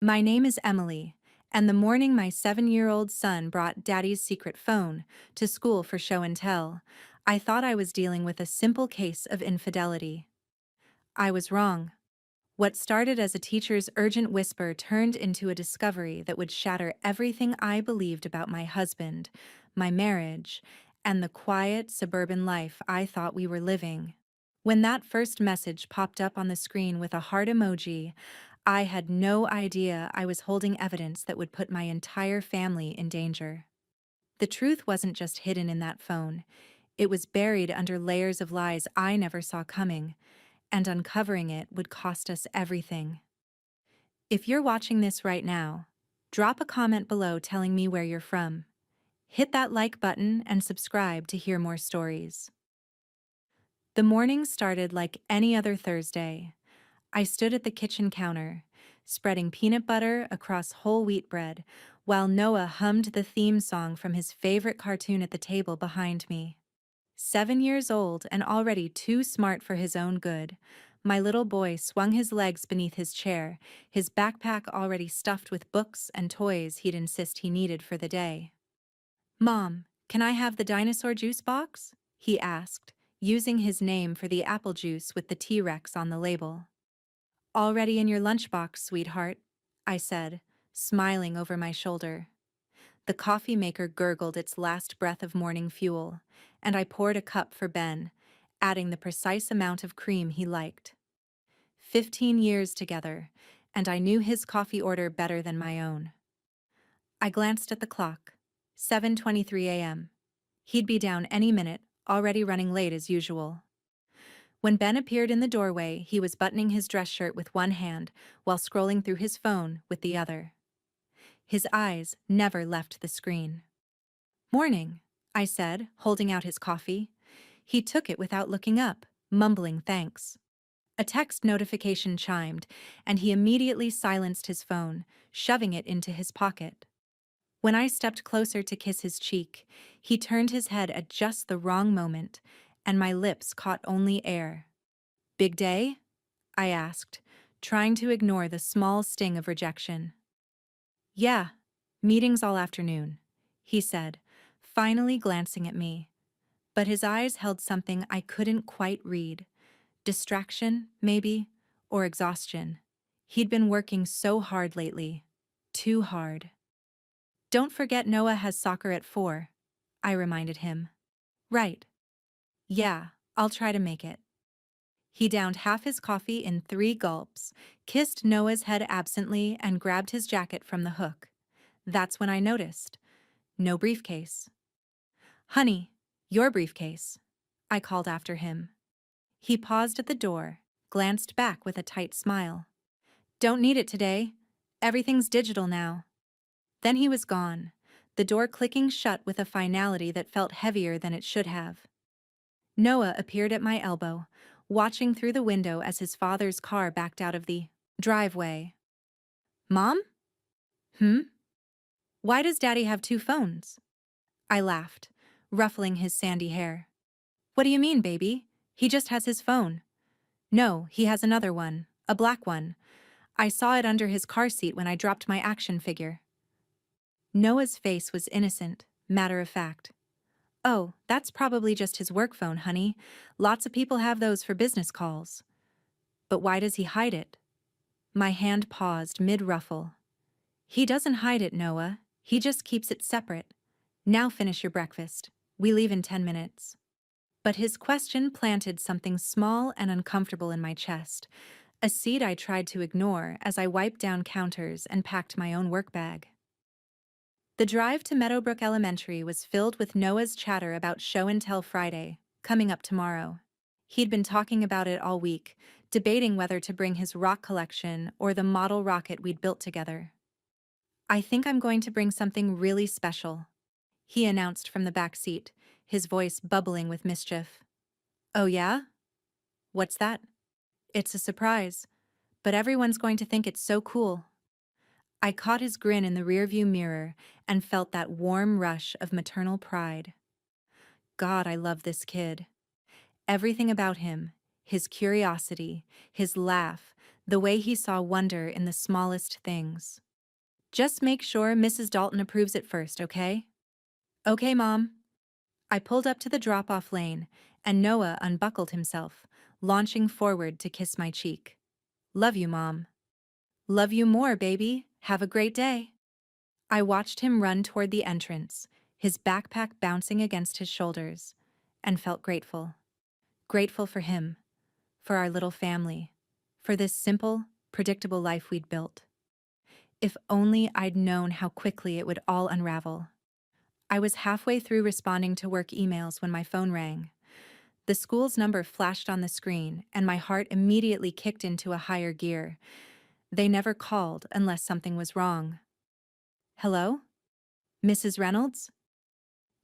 My name is Emily, and the morning my 7-year-old son brought Daddy's secret phone to school for show and tell, I thought I was dealing with a simple case of infidelity. I was wrong. What started as a teacher's urgent whisper turned into a discovery that would shatter everything I believed about my husband, my marriage, and the quiet suburban life I thought we were living. When that first message popped up on the screen with a heart emoji, I had no idea I was holding evidence that would put my entire family in danger. The truth wasn't just hidden in that phone, it was buried under layers of lies I never saw coming, and uncovering it would cost us everything. If you're watching this right now, drop a comment below telling me where you're from. Hit that like button and subscribe to hear more stories. The morning started like any other Thursday. I stood at the kitchen counter, spreading peanut butter across whole wheat bread, while Noah hummed the theme song from his favorite cartoon at the table behind me. 7 years old and already too smart for his own good, my little boy swung his legs beneath his chair, his backpack already stuffed with books and toys he'd insist he needed for the day. "Mom, can I have the dinosaur juice box?" he asked, using his name for the apple juice with the T-Rex on the label. "Already in your lunchbox, sweetheart," I said, smiling over my shoulder. The coffee maker gurgled its last breath of morning fuel, and I poured a cup for Ben, adding the precise amount of cream he liked. 15 years together, and I knew his coffee order better than my own. I glanced at the clock. 7:23 a.m. He'd be down any minute, already running late as usual. When Ben appeared in the doorway, he was buttoning his dress shirt with one hand while scrolling through his phone with the other. His eyes never left the screen. "Morning," I said, holding out his coffee. He took it without looking up, mumbling thanks. A text notification chimed, and he immediately silenced his phone, shoving it into his pocket. When I stepped closer to kiss his cheek, he turned his head at just the wrong moment, and my lips caught only air. "Big day?" I asked, trying to ignore the small sting of rejection. "Yeah, meetings all afternoon," he said, finally glancing at me. But his eyes held something I couldn't quite read. Distraction, maybe, or exhaustion. He'd been working so hard lately. Too hard. "Don't forget Noah has soccer at 4, I reminded him. "Right. Yeah, I'll try to make it." He downed half his coffee in 3 gulps, kissed Noah's head absently, and grabbed his jacket from the hook. That's when I noticed. No briefcase. "Honey, your briefcase," I called after him. He paused at the door, glanced back with a tight smile. "Don't need it today. Everything's digital now." Then he was gone, the door clicking shut with a finality that felt heavier than it should have. Noah appeared at my elbow, watching through the window as his father's car backed out of the driveway. "Mom? Hmm? Why does Daddy have 2 phones?" I laughed, ruffling his sandy hair. "What do you mean, baby? He just has his phone." "No, he has another one, a black one. I saw it under his car seat when I dropped my action figure." Noah's face was innocent, matter of fact. "Oh, that's probably just his work phone, honey. Lots of people have those for business calls." "But why does he hide it?" My hand paused mid-ruffle. "He doesn't hide it, Noah. He just keeps it separate. Now finish your breakfast. We leave in 10 minutes." But his question planted something small and uncomfortable in my chest, a seed I tried to ignore as I wiped down counters and packed my own work bag. The drive to Meadowbrook Elementary was filled with Noah's chatter about Show and Tell Friday, coming up tomorrow. He'd been talking about it all week, debating whether to bring his rock collection or the model rocket we'd built together. "I think I'm going to bring something really special," he announced from the back seat, his voice bubbling with mischief. "Oh yeah? What's that?" "It's a surprise, but everyone's going to think it's so cool." I caught his grin in the rearview mirror and felt that warm rush of maternal pride. God, I love this kid. Everything about him, his curiosity, his laugh, the way he saw wonder in the smallest things. Just make sure Mrs. Dalton approves it first, okay? Okay, Mom. I pulled up to the drop-off lane, and Noah unbuckled himself, launching forward to kiss my cheek. Love you, Mom. Love you more, baby. Have a great day. I watched him run toward the entrance, his backpack bouncing against his shoulders, and felt grateful. Grateful for him, for our little family, for this simple, predictable life we'd built. If only I'd known how quickly it would all unravel. I was halfway through responding to work emails when my phone rang. The school's number flashed on the screen, and my heart immediately kicked into a higher gear. They never called unless something was wrong. Hello? Mrs. Reynolds?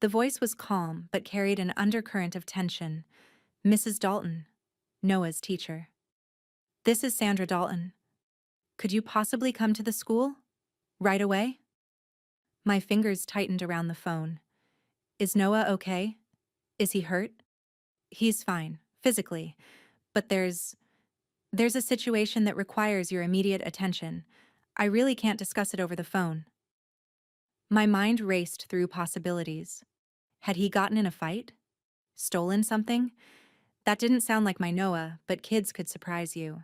The voice was calm but carried an undercurrent of tension. Mrs. Dalton, Noah's teacher. This is Sandra Dalton. Could you possibly come to the school? Right away? My fingers tightened around the phone. Is Noah okay? Is he hurt? He's fine, physically, but there's a situation that requires your immediate attention. I really can't discuss it over the phone. My mind raced through possibilities. Had he gotten in a fight? Stolen something? That didn't sound like my Noah, but kids could surprise you.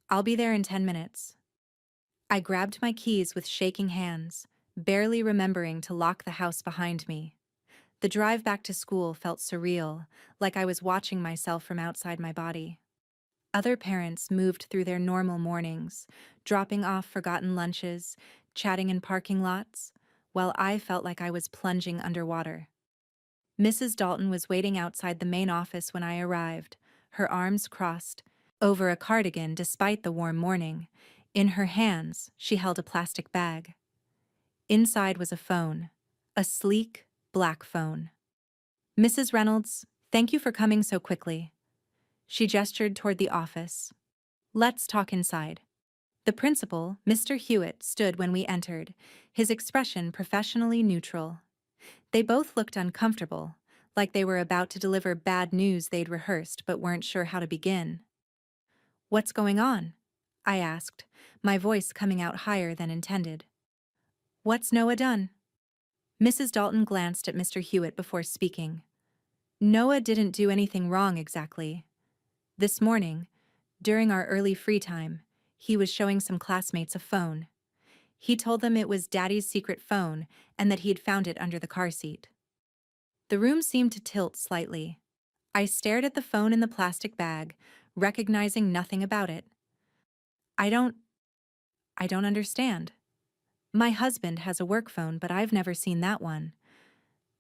I'll be there in 10 minutes. I grabbed my keys with shaking hands, barely remembering to lock the house behind me. The drive back to school felt surreal, like I was watching myself from outside my body. Other parents moved through their normal mornings, dropping off forgotten lunches, chatting in parking lots, while I felt like I was plunging underwater. Mrs. Dalton was waiting outside the main office when I arrived, her arms crossed over a cardigan despite the warm morning. In her hands, she held a plastic bag. Inside was a phone, a sleek, black phone. Mrs. Reynolds, thank you for coming so quickly. She gestured toward the office. Let's talk inside. The principal, Mr. Hewitt, stood when we entered, his expression professionally neutral. They both looked uncomfortable, like they were about to deliver bad news they'd rehearsed but weren't sure how to begin. What's going on? I asked, my voice coming out higher than intended. What's Noah done? Mrs. Dalton glanced at Mr. Hewitt before speaking. Noah didn't do anything wrong exactly. This morning, during our early free time, he was showing some classmates a phone. He told them it was Daddy's secret phone and that he'd found it under the car seat. The room seemed to tilt slightly. I stared at the phone in the plastic bag, recognizing nothing about it. I don't understand. My husband has a work phone, but I've never seen that one.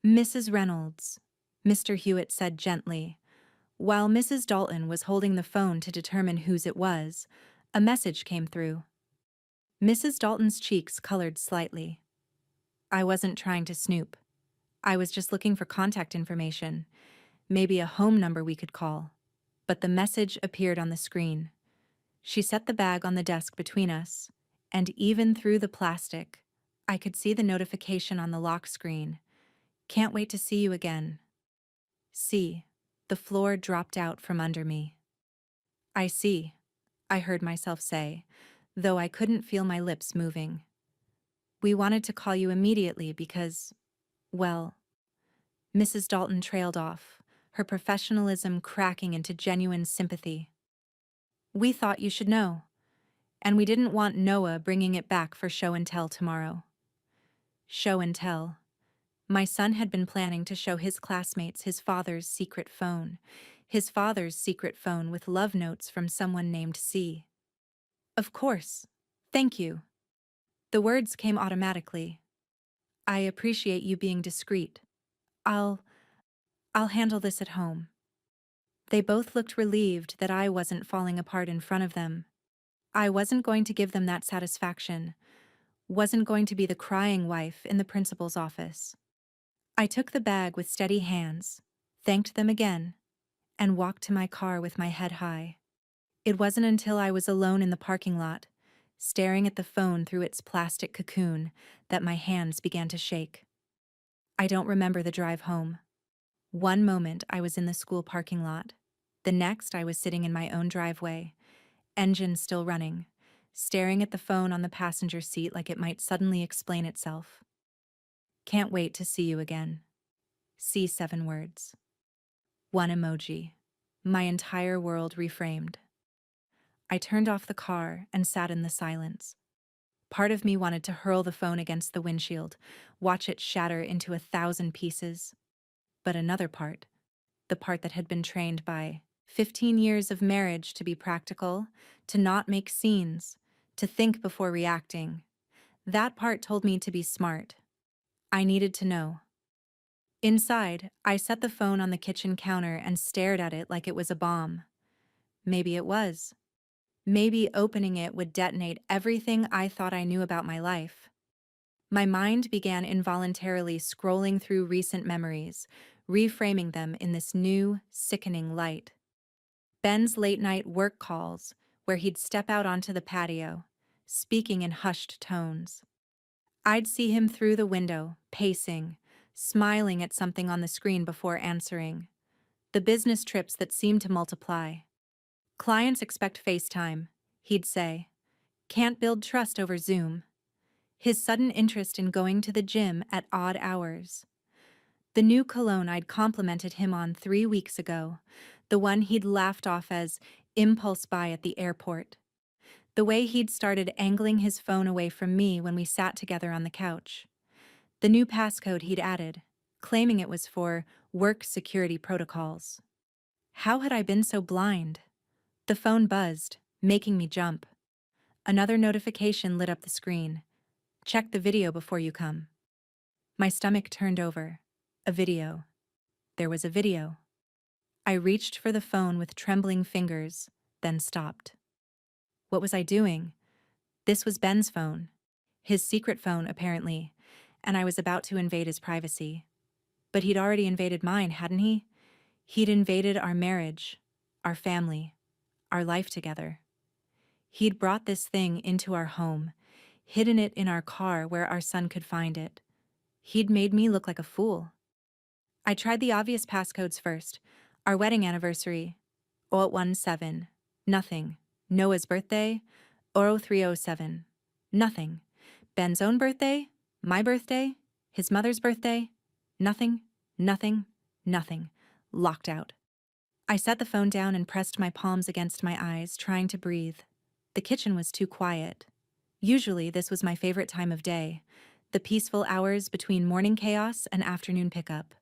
Mrs. Reynolds, Mr. Hewitt said gently. While Mrs. Dalton was holding the phone to determine whose it was, a message came through. Mrs. Dalton's cheeks colored slightly. I wasn't trying to snoop. I was just looking for contact information, maybe a home number we could call. But the message appeared on the screen. She set the bag on the desk between us, and even through the plastic, I could see the notification on the lock screen. Can't wait to see you again. See, the floor dropped out from under me. I see, I heard myself say, though I couldn't feel my lips moving. We wanted to call you immediately because, well, Mrs. Dalton trailed off, her professionalism cracking into genuine sympathy. We thought you should know, and we didn't want Noah bringing it back for show and tell tomorrow. Show and tell. My son had been planning to show his classmates his father's secret phone with love notes from someone named C. Of course. Thank you. The words came automatically. I appreciate you being discreet. I'll handle this at home. They both looked relieved that I wasn't falling apart in front of them. I wasn't going to give them that satisfaction. Wasn't going to be the crying wife in the principal's office. I took the bag with steady hands, thanked them again, and walked to my car with my head high. It wasn't until I was alone in the parking lot, staring at the phone through its plastic cocoon, that my hands began to shake. I don't remember the drive home. One moment I was in the school parking lot. The next I was sitting in my own driveway, engine still running, staring at the phone on the passenger seat like it might suddenly explain itself. Can't wait to see you again. See 7 words. One emoji. My entire world reframed. I turned off the car and sat in the silence. Part of me wanted to hurl the phone against the windshield, watch it shatter into 1,000 pieces. But another part, the part that had been trained by 15 years of marriage to be practical, to not make scenes, to think before reacting, that part told me to be smart. I needed to know. Inside, I set the phone on the kitchen counter and stared at it like it was a bomb. Maybe it was. Maybe opening it would detonate everything I thought I knew about my life. My mind began involuntarily scrolling through recent memories, reframing them in this new, sickening light. Ben's late-night work calls, where he'd step out onto the patio, speaking in hushed tones. I'd see him through the window, pacing, smiling at something on the screen before answering. The business trips that seemed to multiply. Clients expect FaceTime, he'd say. Can't build trust over Zoom. His sudden interest in going to the gym at odd hours. The new cologne I'd complimented him on 3 weeks ago, the one he'd laughed off as impulse buy at the airport. The way he'd started angling his phone away from me when we sat together on the couch. The new passcode he'd added, claiming it was for work security protocols. How had I been so blind? The phone buzzed, making me jump. Another notification lit up the screen. Check the video before you come. My stomach turned over. A video. There was a video. I reached for the phone with trembling fingers, then stopped. What was I doing? This was Ben's phone. His secret phone, apparently, and I was about to invade his privacy. But he'd already invaded mine, hadn't he? He'd invaded our marriage, our family, our life together. He'd brought this thing into our home, hidden it in our car where our son could find it. He'd made me look like a fool. I tried the obvious passcodes first. Our wedding anniversary, 017, nothing. Noah's birthday, 0307, nothing. Ben's own birthday, my birthday, his mother's birthday, nothing, nothing, nothing. Locked out. I set the phone down and pressed my palms against my eyes, trying to breathe. The kitchen was too quiet. Usually, this was my favorite time of day, the peaceful hours between morning chaos and afternoon pickup,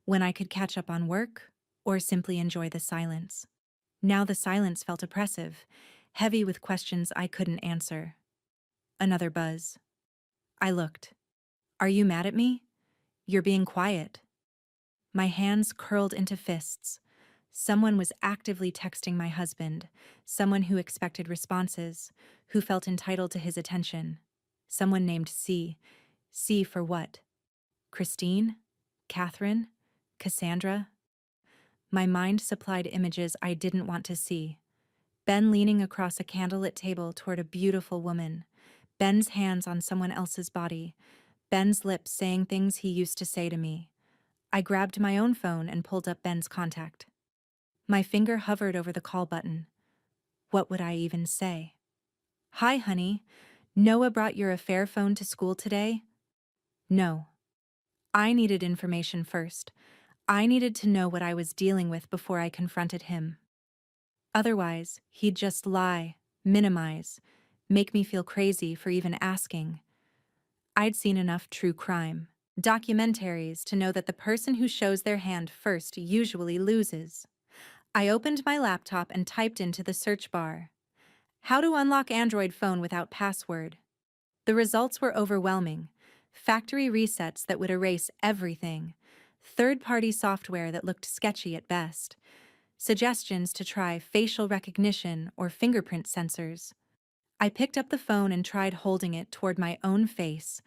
when I could catch up on work or simply enjoy the silence. Now the silence felt oppressive, heavy with questions I couldn't answer. Another buzz. I looked. Are you mad at me? You're being quiet. My hands curled into fists. Someone was actively texting my husband, someone who expected responses, who felt entitled to his attention. Someone named C. C for what? Christine? Catherine? Cassandra? My mind supplied images I didn't want to see. Ben leaning across a candlelit table toward a beautiful woman. Ben's hands on someone else's body. Ben's lips saying things he used to say to me. I grabbed my own phone and pulled up Ben's contact. My finger hovered over the call button. What would I even say? Hi, honey. Noah brought your affair phone to school today? No. I needed information first. I needed to know what I was dealing with before I confronted him. Otherwise, he'd just lie, minimize, make me feel crazy for even asking. I'd seen enough true crime documentaries to know that the person who shows their hand first usually loses. I opened my laptop and typed into the search bar, "How to unlock Android phone without password." The results were overwhelming. Factory resets that would erase everything. Third-party software that looked sketchy at best. Suggestions to try facial recognition or fingerprint sensors. I picked up the phone and tried holding it toward my own face.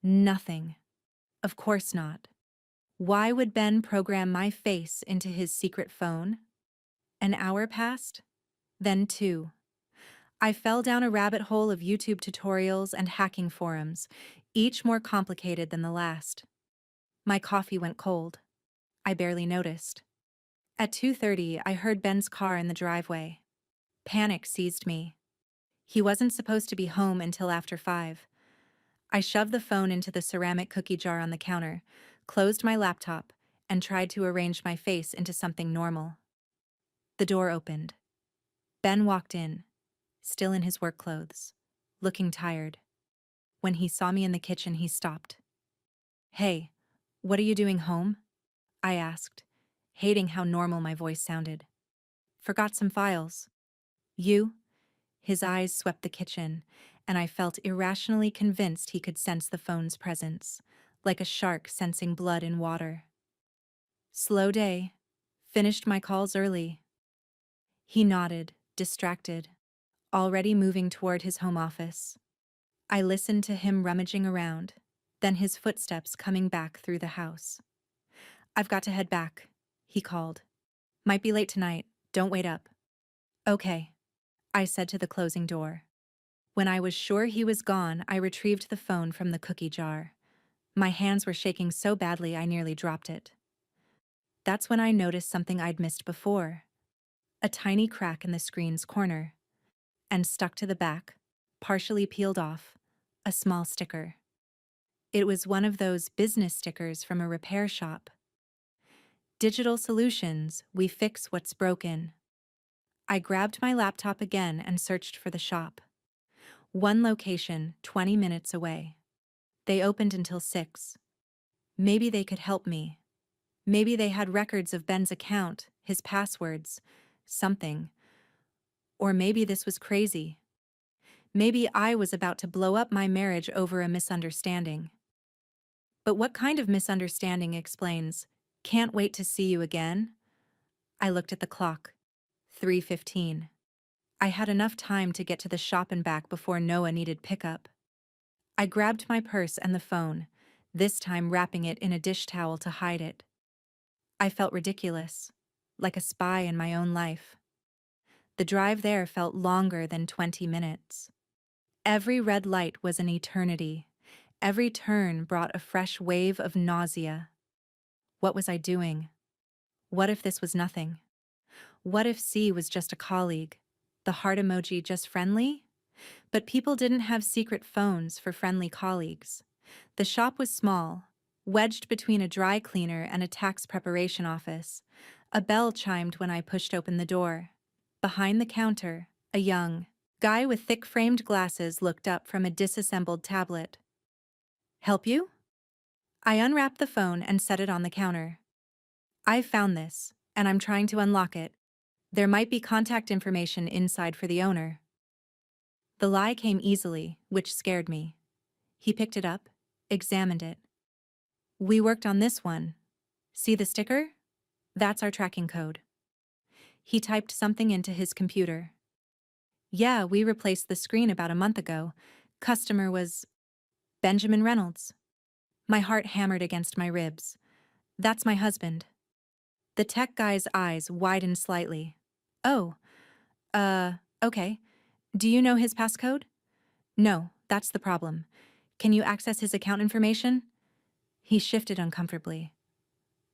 Nothing. Of course not. Why would Ben program my face into his secret phone? An hour passed, then 2. I fell down a rabbit hole of YouTube tutorials and hacking forums, each more complicated than the last. My coffee went cold. I barely noticed. At 2:30, I heard Ben's car in the driveway. Panic seized me. He wasn't supposed to be home until after 5. I shoved the phone into the ceramic cookie jar on the counter, closed my laptop, and tried to arrange my face into something normal. The door opened. Ben walked in, still in his work clothes, looking tired. When he saw me in the kitchen, he stopped. "Hey, what are you doing home?" I asked, hating how normal my voice sounded. "Forgot some files." "You?" His eyes swept the kitchen, and I felt irrationally convinced he could sense the phone's presence, like a shark sensing blood in water. "Slow day. Finished my calls early." He nodded, distracted, already moving toward his home office. I listened to him rummaging around, then his footsteps coming back through the house. "I've got to head back," he called. "Might be late tonight. Don't wait up." "Okay," I said to the closing door. When I was sure he was gone, I retrieved the phone from the cookie jar. My hands were shaking so badly I nearly dropped it. That's when I noticed something I'd missed before. A tiny crack in the screen's corner. And stuck to the back, partially peeled off, a small sticker. It was one of those business stickers from a repair shop. "Digital Solutions, we fix what's broken." I grabbed my laptop again and searched for the shop. One location, 20 minutes away. They opened until 6. Maybe they could help me. Maybe they had records of Ben's account, his passwords, something. Or maybe this was crazy. Maybe I was about to blow up my marriage over a misunderstanding. But what kind of misunderstanding explains, "Can't wait to see you again"? I looked at the clock. 3:15. I had enough time to get to the shop and back before Noah needed pickup. I grabbed my purse and the phone, this time wrapping it in a dish towel to hide it. I felt ridiculous, like a spy in my own life. The drive there felt longer than 20 minutes. Every red light was an eternity. Every turn brought a fresh wave of nausea. What was I doing? What if this was nothing? What if C was just a colleague? The heart emoji just friendly? But people didn't have secret phones for friendly colleagues. The shop was small, wedged between a dry cleaner and a tax preparation office. A bell chimed when I pushed open the door. Behind the counter, a young guy with thick-framed glasses looked up from a disassembled tablet. "Help you?" I unwrapped the phone and set it on the counter. "I found this, and I'm trying to unlock it. There might be contact information inside for the owner." The lie came easily, which scared me. He picked it up, examined it. "We worked on this one. See the sticker? That's our tracking code." He typed something into his computer. "Yeah, we replaced the screen about a month ago. Customer was Benjamin Reynolds." My heart hammered against my ribs. "That's my husband." The tech guy's eyes widened slightly. "Oh, okay. Do you know his passcode?" "No, that's the problem. Can you access his account information?" He shifted uncomfortably.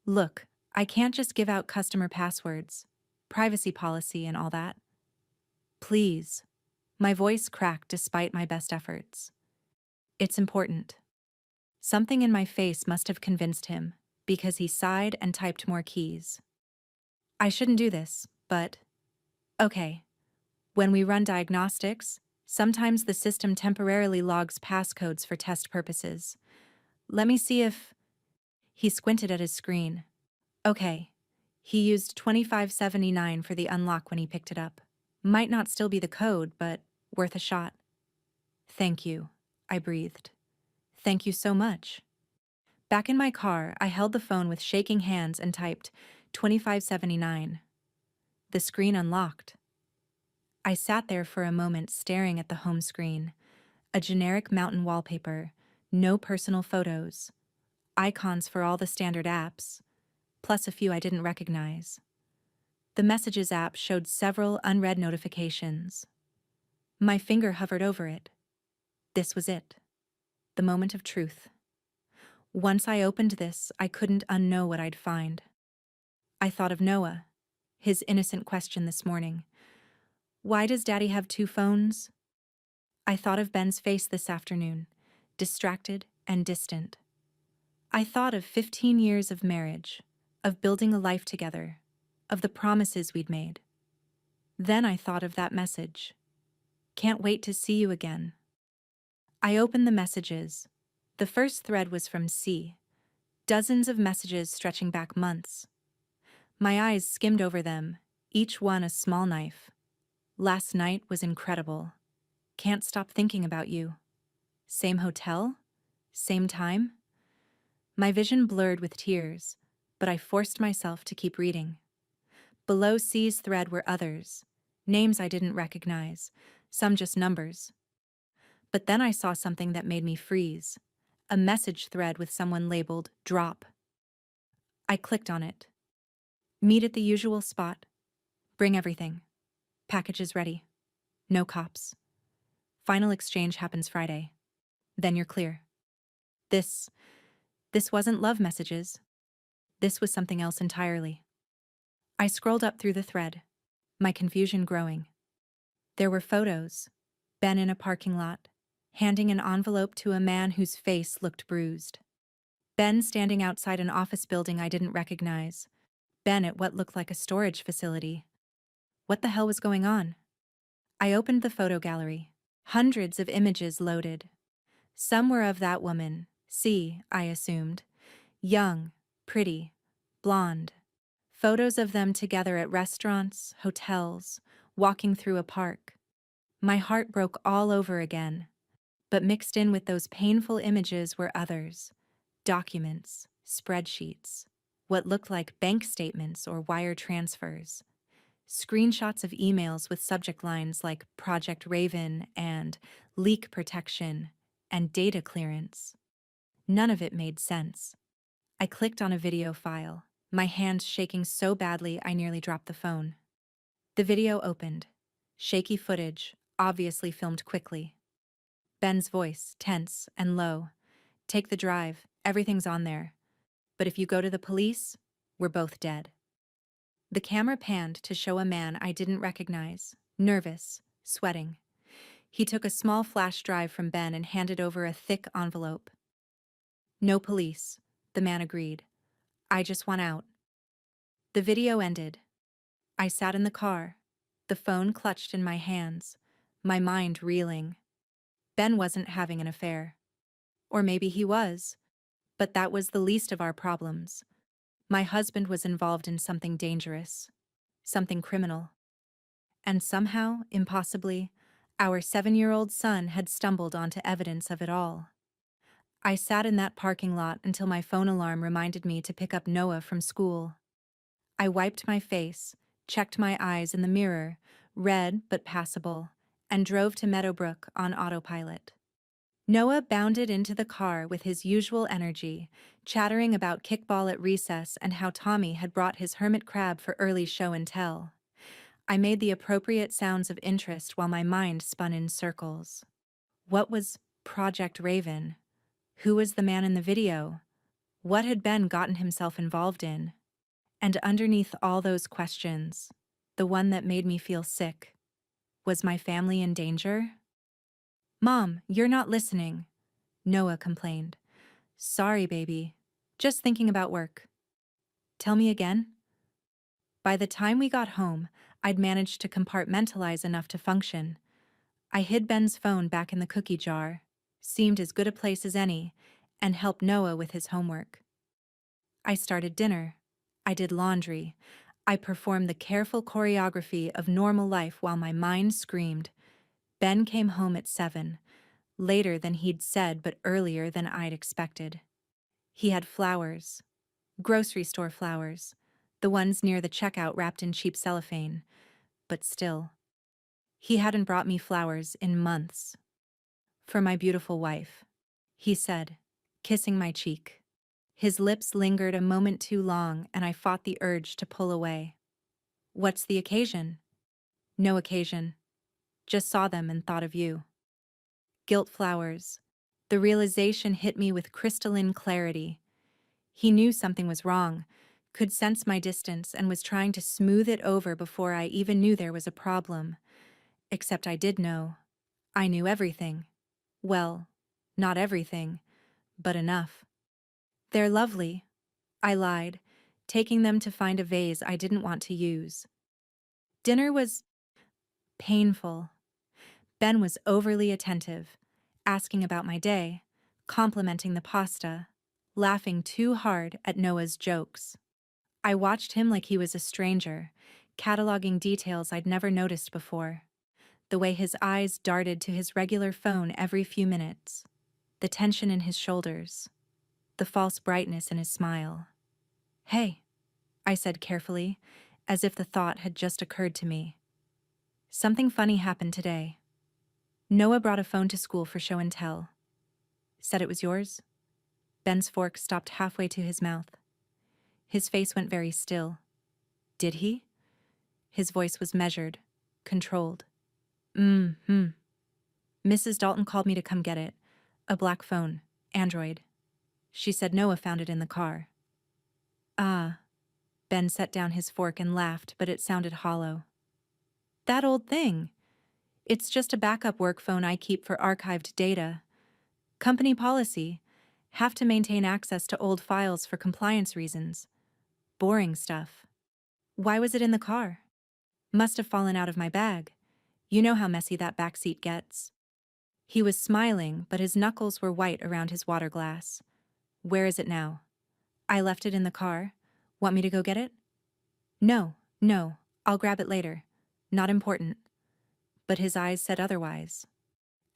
"Look, I can't just give out customer passwords. Privacy policy and all that." "Please." My voice cracked despite my best efforts. "It's important." Something in my face must have convinced him, because he sighed and typed more keys. "I shouldn't do this, but..." "Okay. When we run diagnostics, sometimes the system temporarily logs passcodes for test purposes. Let me see if..." He squinted at his screen. "Okay." He used 2579 for the unlock when he picked it up. Might not still be the code, but worth a shot. "Thank you," I breathed. "Thank you so much." Back in my car, I held the phone with shaking hands and typed 2579. The screen unlocked. I sat there for a moment staring at the home screen. A generic mountain wallpaper, no personal photos, icons for all the standard apps, plus a few I didn't recognize. The Messages app showed several unread notifications. My finger hovered over it. This was it. The moment of truth. Once I opened this, I couldn't unknow what I'd find. I thought of Noah, his innocent question this morning. Why does Daddy have two phones? I thought of Ben's face this afternoon, distracted and distant. I thought of 15 years of marriage, of building a life together, of the promises we'd made. Then I thought of that message. Can't wait to see you again. I opened the messages. The first thread was from C. Dozens of messages stretching back months. My eyes skimmed over them, each one a small knife. Last night was incredible. Can't stop thinking about you. Same hotel? Same time? My vision blurred with tears, but I forced myself to keep reading. Below C's thread were others, names I didn't recognize, some just numbers. But then I saw something that made me freeze, a message thread with someone labeled Drop. I clicked on it. Meet at the usual spot. Bring everything. Packages ready. No cops. Final exchange happens Friday. Then you're clear. This wasn't love messages. This was something else entirely. I scrolled up through the thread, my confusion growing. There were photos. Ben in a parking lot, handing an envelope to a man whose face looked bruised. Ben standing outside an office building I didn't recognize. Ben at what looked like a storage facility. What the hell was going on? I opened the photo gallery. Hundreds of images loaded. Some were of that woman, C, I assumed. Young, pretty, blonde. Photos of them together at restaurants, hotels, walking through a park. My heart broke all over again. But mixed in with those painful images were others. Documents, spreadsheets, what looked like bank statements or wire transfers. Screenshots of emails with subject lines like Project Raven and leak protection and data clearance. None of it made sense. I clicked on a video file, my hands shaking so badly I nearly dropped the phone. The video opened. Shaky footage, obviously filmed quickly. Ben's voice, tense and low. Take the drive, everything's on there. But if you go to the police, we're both dead. The camera panned to show a man I didn't recognize, nervous, sweating. He took a small flash drive from Ben and handed over a thick envelope. No police, the man agreed. I just want out. The video ended. I sat in the car, the phone clutched in my hands, my mind reeling. Ben wasn't having an affair. Or maybe he was. But that was the least of our problems. My husband was involved in something dangerous, something criminal. And somehow, impossibly, our 7-year-old son had stumbled onto evidence of it all. I sat in that parking lot until my phone alarm reminded me to pick up Noah from school. I wiped my face, checked my eyes in the mirror, red but passable, and drove to Meadowbrook on autopilot. Noah bounded into the car with his usual energy, chattering about kickball at recess and how Tommy had brought his hermit crab for early show and tell. I made the appropriate sounds of interest while my mind spun in circles. What was Project Raven? Who was the man in the video? What had Ben gotten himself involved in? And underneath all those questions, the one that made me feel sick, was my family in danger? Mom, you're not listening, Noah complained. Sorry, baby. Just thinking about work. Tell me again? By the time we got home, I'd managed to compartmentalize enough to function. I hid Ben's phone back in the cookie jar, seemed as good a place as any, and helped Noah with his homework. I started dinner. I did laundry. I performed the careful choreography of normal life while my mind screamed. Ben came home at 7, later than he'd said but earlier than I'd expected. He had flowers. Grocery store flowers. The ones near the checkout wrapped in cheap cellophane. But still. He hadn't brought me flowers in months. For my beautiful wife, he said, kissing my cheek. His lips lingered a moment too long and I fought the urge to pull away. What's the occasion? No occasion. Just saw them and thought of you. Gilt flowers. The realization hit me with crystalline clarity. He knew something was wrong, could sense my distance and was trying to smooth it over before I even knew there was a problem. Except I did know. I knew everything. Well, not everything, but enough. They're lovely, I lied, taking them to find a vase I didn't want to use. Dinner was painful. Ben was overly attentive, asking about my day, complimenting the pasta, laughing too hard at Noah's jokes. I watched him like he was a stranger, cataloging details I'd never noticed before. The way his eyes darted to his regular phone every few minutes, the tension in his shoulders, the false brightness in his smile. "Hey," I said carefully, as if the thought had just occurred to me. "Something funny happened today. Noah brought a phone to school for show and tell. Said it was yours?" Ben's fork stopped halfway to his mouth. His face went very still. "Did he?" His voice was measured, controlled. "Mm-hmm. Mrs. Dalton called me to come get it. A black phone, Android. She said Noah found it in the car." "Ah." Ben set down his fork and laughed, but it sounded hollow. "That old thing. It's just a backup work phone I keep for archived data. Company policy. Have to maintain access to old files for compliance reasons. Boring stuff." "Why was it in the car?" "Must have fallen out of my bag. You know how messy that back seat gets." He was smiling, but his knuckles were white around his water glass. "Where is it now?" "I left it in the car. Want me to go get it?" "No, no, I'll grab it later. Not important." But his eyes said otherwise.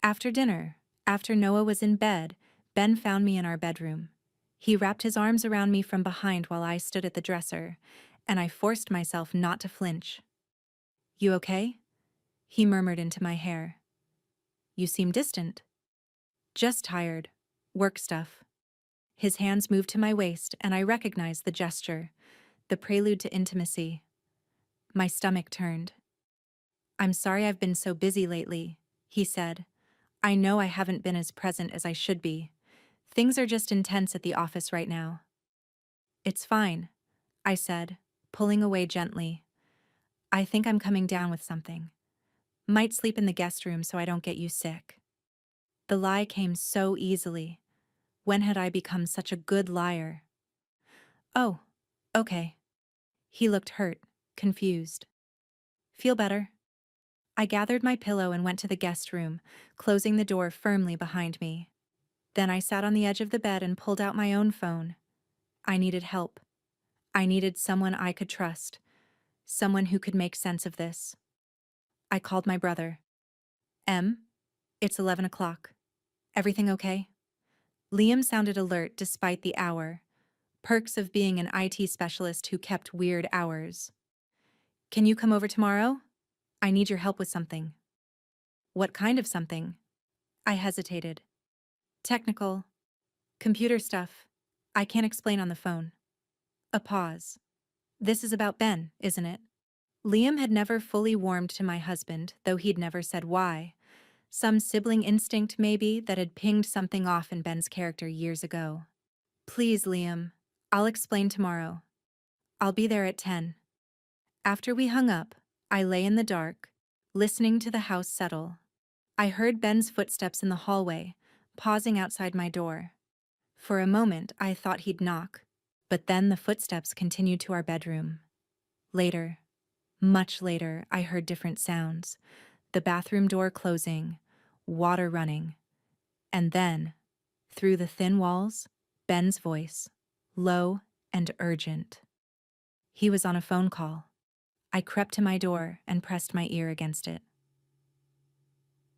After dinner, after Noah was in bed, Ben found me in our bedroom. He wrapped his arms around me from behind while I stood at the dresser, and I forced myself not to flinch. "You okay?" he murmured into my hair. "You seem distant." "Just tired. Work stuff." His hands moved to my waist, and I recognized the gesture, the prelude to intimacy. My stomach turned. "I'm sorry I've been so busy lately," he said. "I know I haven't been as present as I should be. Things are just intense at the office right now." "It's fine," I said, pulling away gently. "I think I'm coming down with something. Might sleep in the guest room so I don't get you sick." The lie came so easily. When had I become such a good liar? "Oh, okay." He looked hurt, confused. "Feel better?" I gathered my pillow and went to the guest room, closing the door firmly behind me. Then I sat on the edge of the bed and pulled out my own phone. I needed help. I needed someone I could trust, someone who could make sense of this. I called my brother. "Em, it's 11 o'clock. Everything okay?" Liam sounded alert despite the hour. Perks of being an IT specialist who kept weird hours. "Can you come over tomorrow? I need your help with something." "What kind of something?" I hesitated. "Technical. Computer stuff. I can't explain on the phone." A pause. "This is about Ben, isn't it?" Liam had never fully warmed to my husband, though he'd never said why. Some sibling instinct, maybe, that had pinged something off in Ben's character years ago. "Please, Liam. I'll explain tomorrow. I'll be there at 10. After we hung up, I lay in the dark, listening to the house settle. I heard Ben's footsteps in the hallway, pausing outside my door. For a moment, I thought he'd knock, but then the footsteps continued to our bedroom. Later, much later, I heard different sounds. The bathroom door closing, water running, and then, through the thin walls, Ben's voice, low and urgent. He was on a phone call. I crept to my door and pressed my ear against it.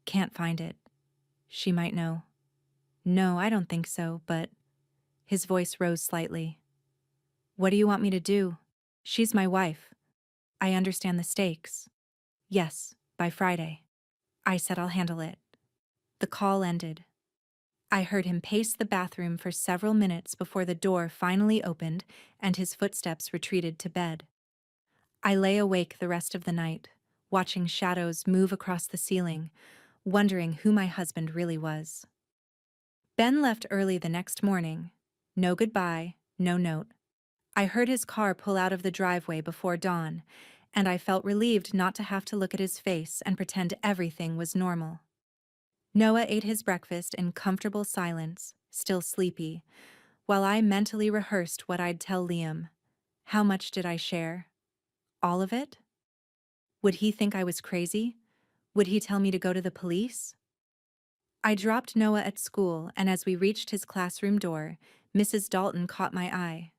"Can't find it. She might know." "No, I don't think so, but..." His voice rose slightly. "What do you want me to do? She's my wife. I understand the stakes." "Yes, by Friday." I said I'll handle it. The call ended. I heard him pace the bathroom for several minutes before the door finally opened and his footsteps retreated to bed. I lay awake the rest of the night, watching shadows move across the ceiling, wondering who my husband really was. Ben left early the next morning. No goodbye, no note. I heard his car pull out of the driveway before dawn, and I felt relieved not to have to look at his face and pretend everything was normal. Noah ate his breakfast in comfortable silence, still sleepy, while I mentally rehearsed what I'd tell Liam. How much did I share? All of it? Would he think I was crazy? Would he tell me to go to the police? I dropped Noah at school, and as we reached his classroom door, Mrs. Dalton caught my eye.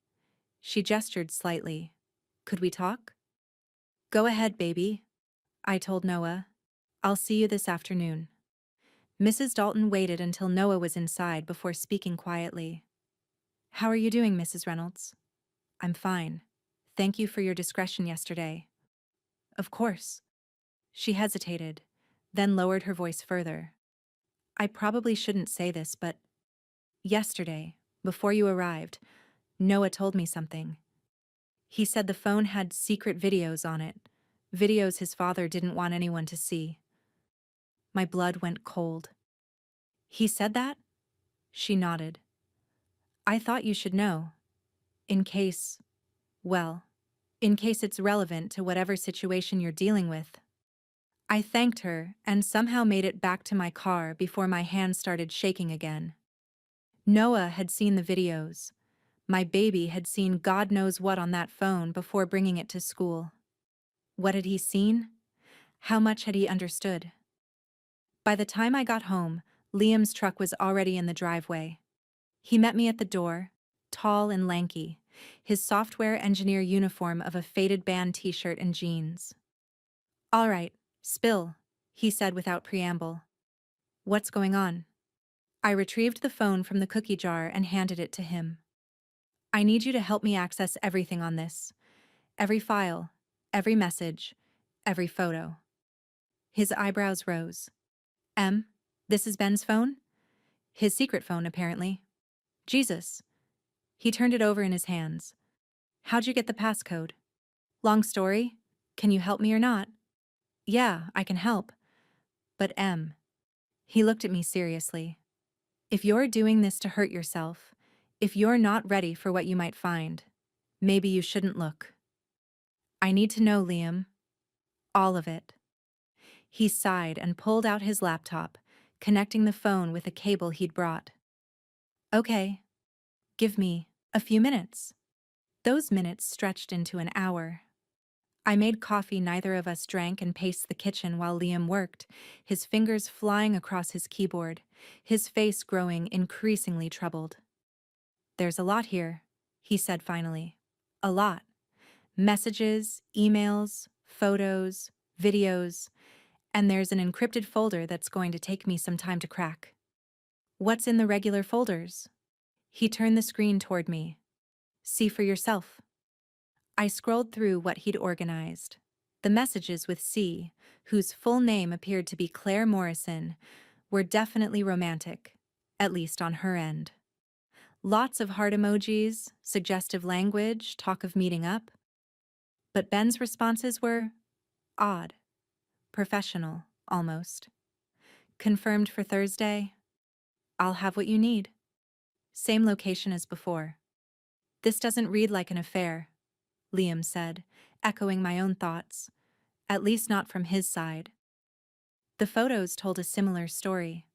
She gestured slightly. Could we talk? Go ahead, baby, I told Noah. I'll see you this afternoon. Mrs. Dalton waited until Noah was inside before speaking quietly. How are you doing, Mrs. Reynolds? I'm fine. Thank you for your discretion yesterday. Of course. She hesitated, then lowered her voice further. I probably shouldn't say this, but yesterday, before you arrived, Noah told me something. He said the phone had secret videos on it, videos his father didn't want anyone to see. My blood went cold. He said that? She nodded. I thought you should know. In case, well, in case it's relevant to whatever situation you're dealing with. I thanked her and somehow made it back to my car before my hands started shaking again. Noah had seen the videos. My baby had seen God knows what on that phone before bringing it to school. What had he seen? How much had he understood? By the time I got home, Liam's truck was already in the driveway. He met me at the door, tall and lanky, his software engineer uniform of a faded band t-shirt and jeans. All right, spill, he said without preamble. What's going on? I retrieved the phone from the cookie jar and handed it to him. I need you to help me access everything on this. Every file, every message, every photo. His eyebrows rose. This is Ben's phone? His secret phone, apparently. Jesus. He turned it over in his hands. How'd you get the passcode? Long story? Can you help me or not? Yeah, I can help. But He looked at me seriously. If you're doing this to hurt yourself, if you're not ready for what you might find, maybe you shouldn't look. I need to know, Liam. All of it. He sighed and pulled out his laptop, connecting the phone with a cable he'd brought. Okay. Give me a few minutes. Those minutes stretched into an hour. I made coffee neither of us drank and paced the kitchen while Liam worked, his fingers flying across his keyboard, his face growing increasingly troubled. There's a lot here, he said finally. A lot. Messages, emails, photos, videos, and there's an encrypted folder that's going to take me some time to crack. What's in the regular folders? He turned the screen toward me. See for yourself. I scrolled through what he'd organized. The messages with C, whose full name appeared to be Claire Morrison, were definitely romantic, at least on her end. Lots of heart emojis, suggestive language, talk of meeting up. But Ben's responses were odd, professional, almost. Confirmed for Thursday. I'll have what you need. Same location as before. This doesn't read like an affair, Liam said, echoing my own thoughts, at least not from his side. The photos told a similar story.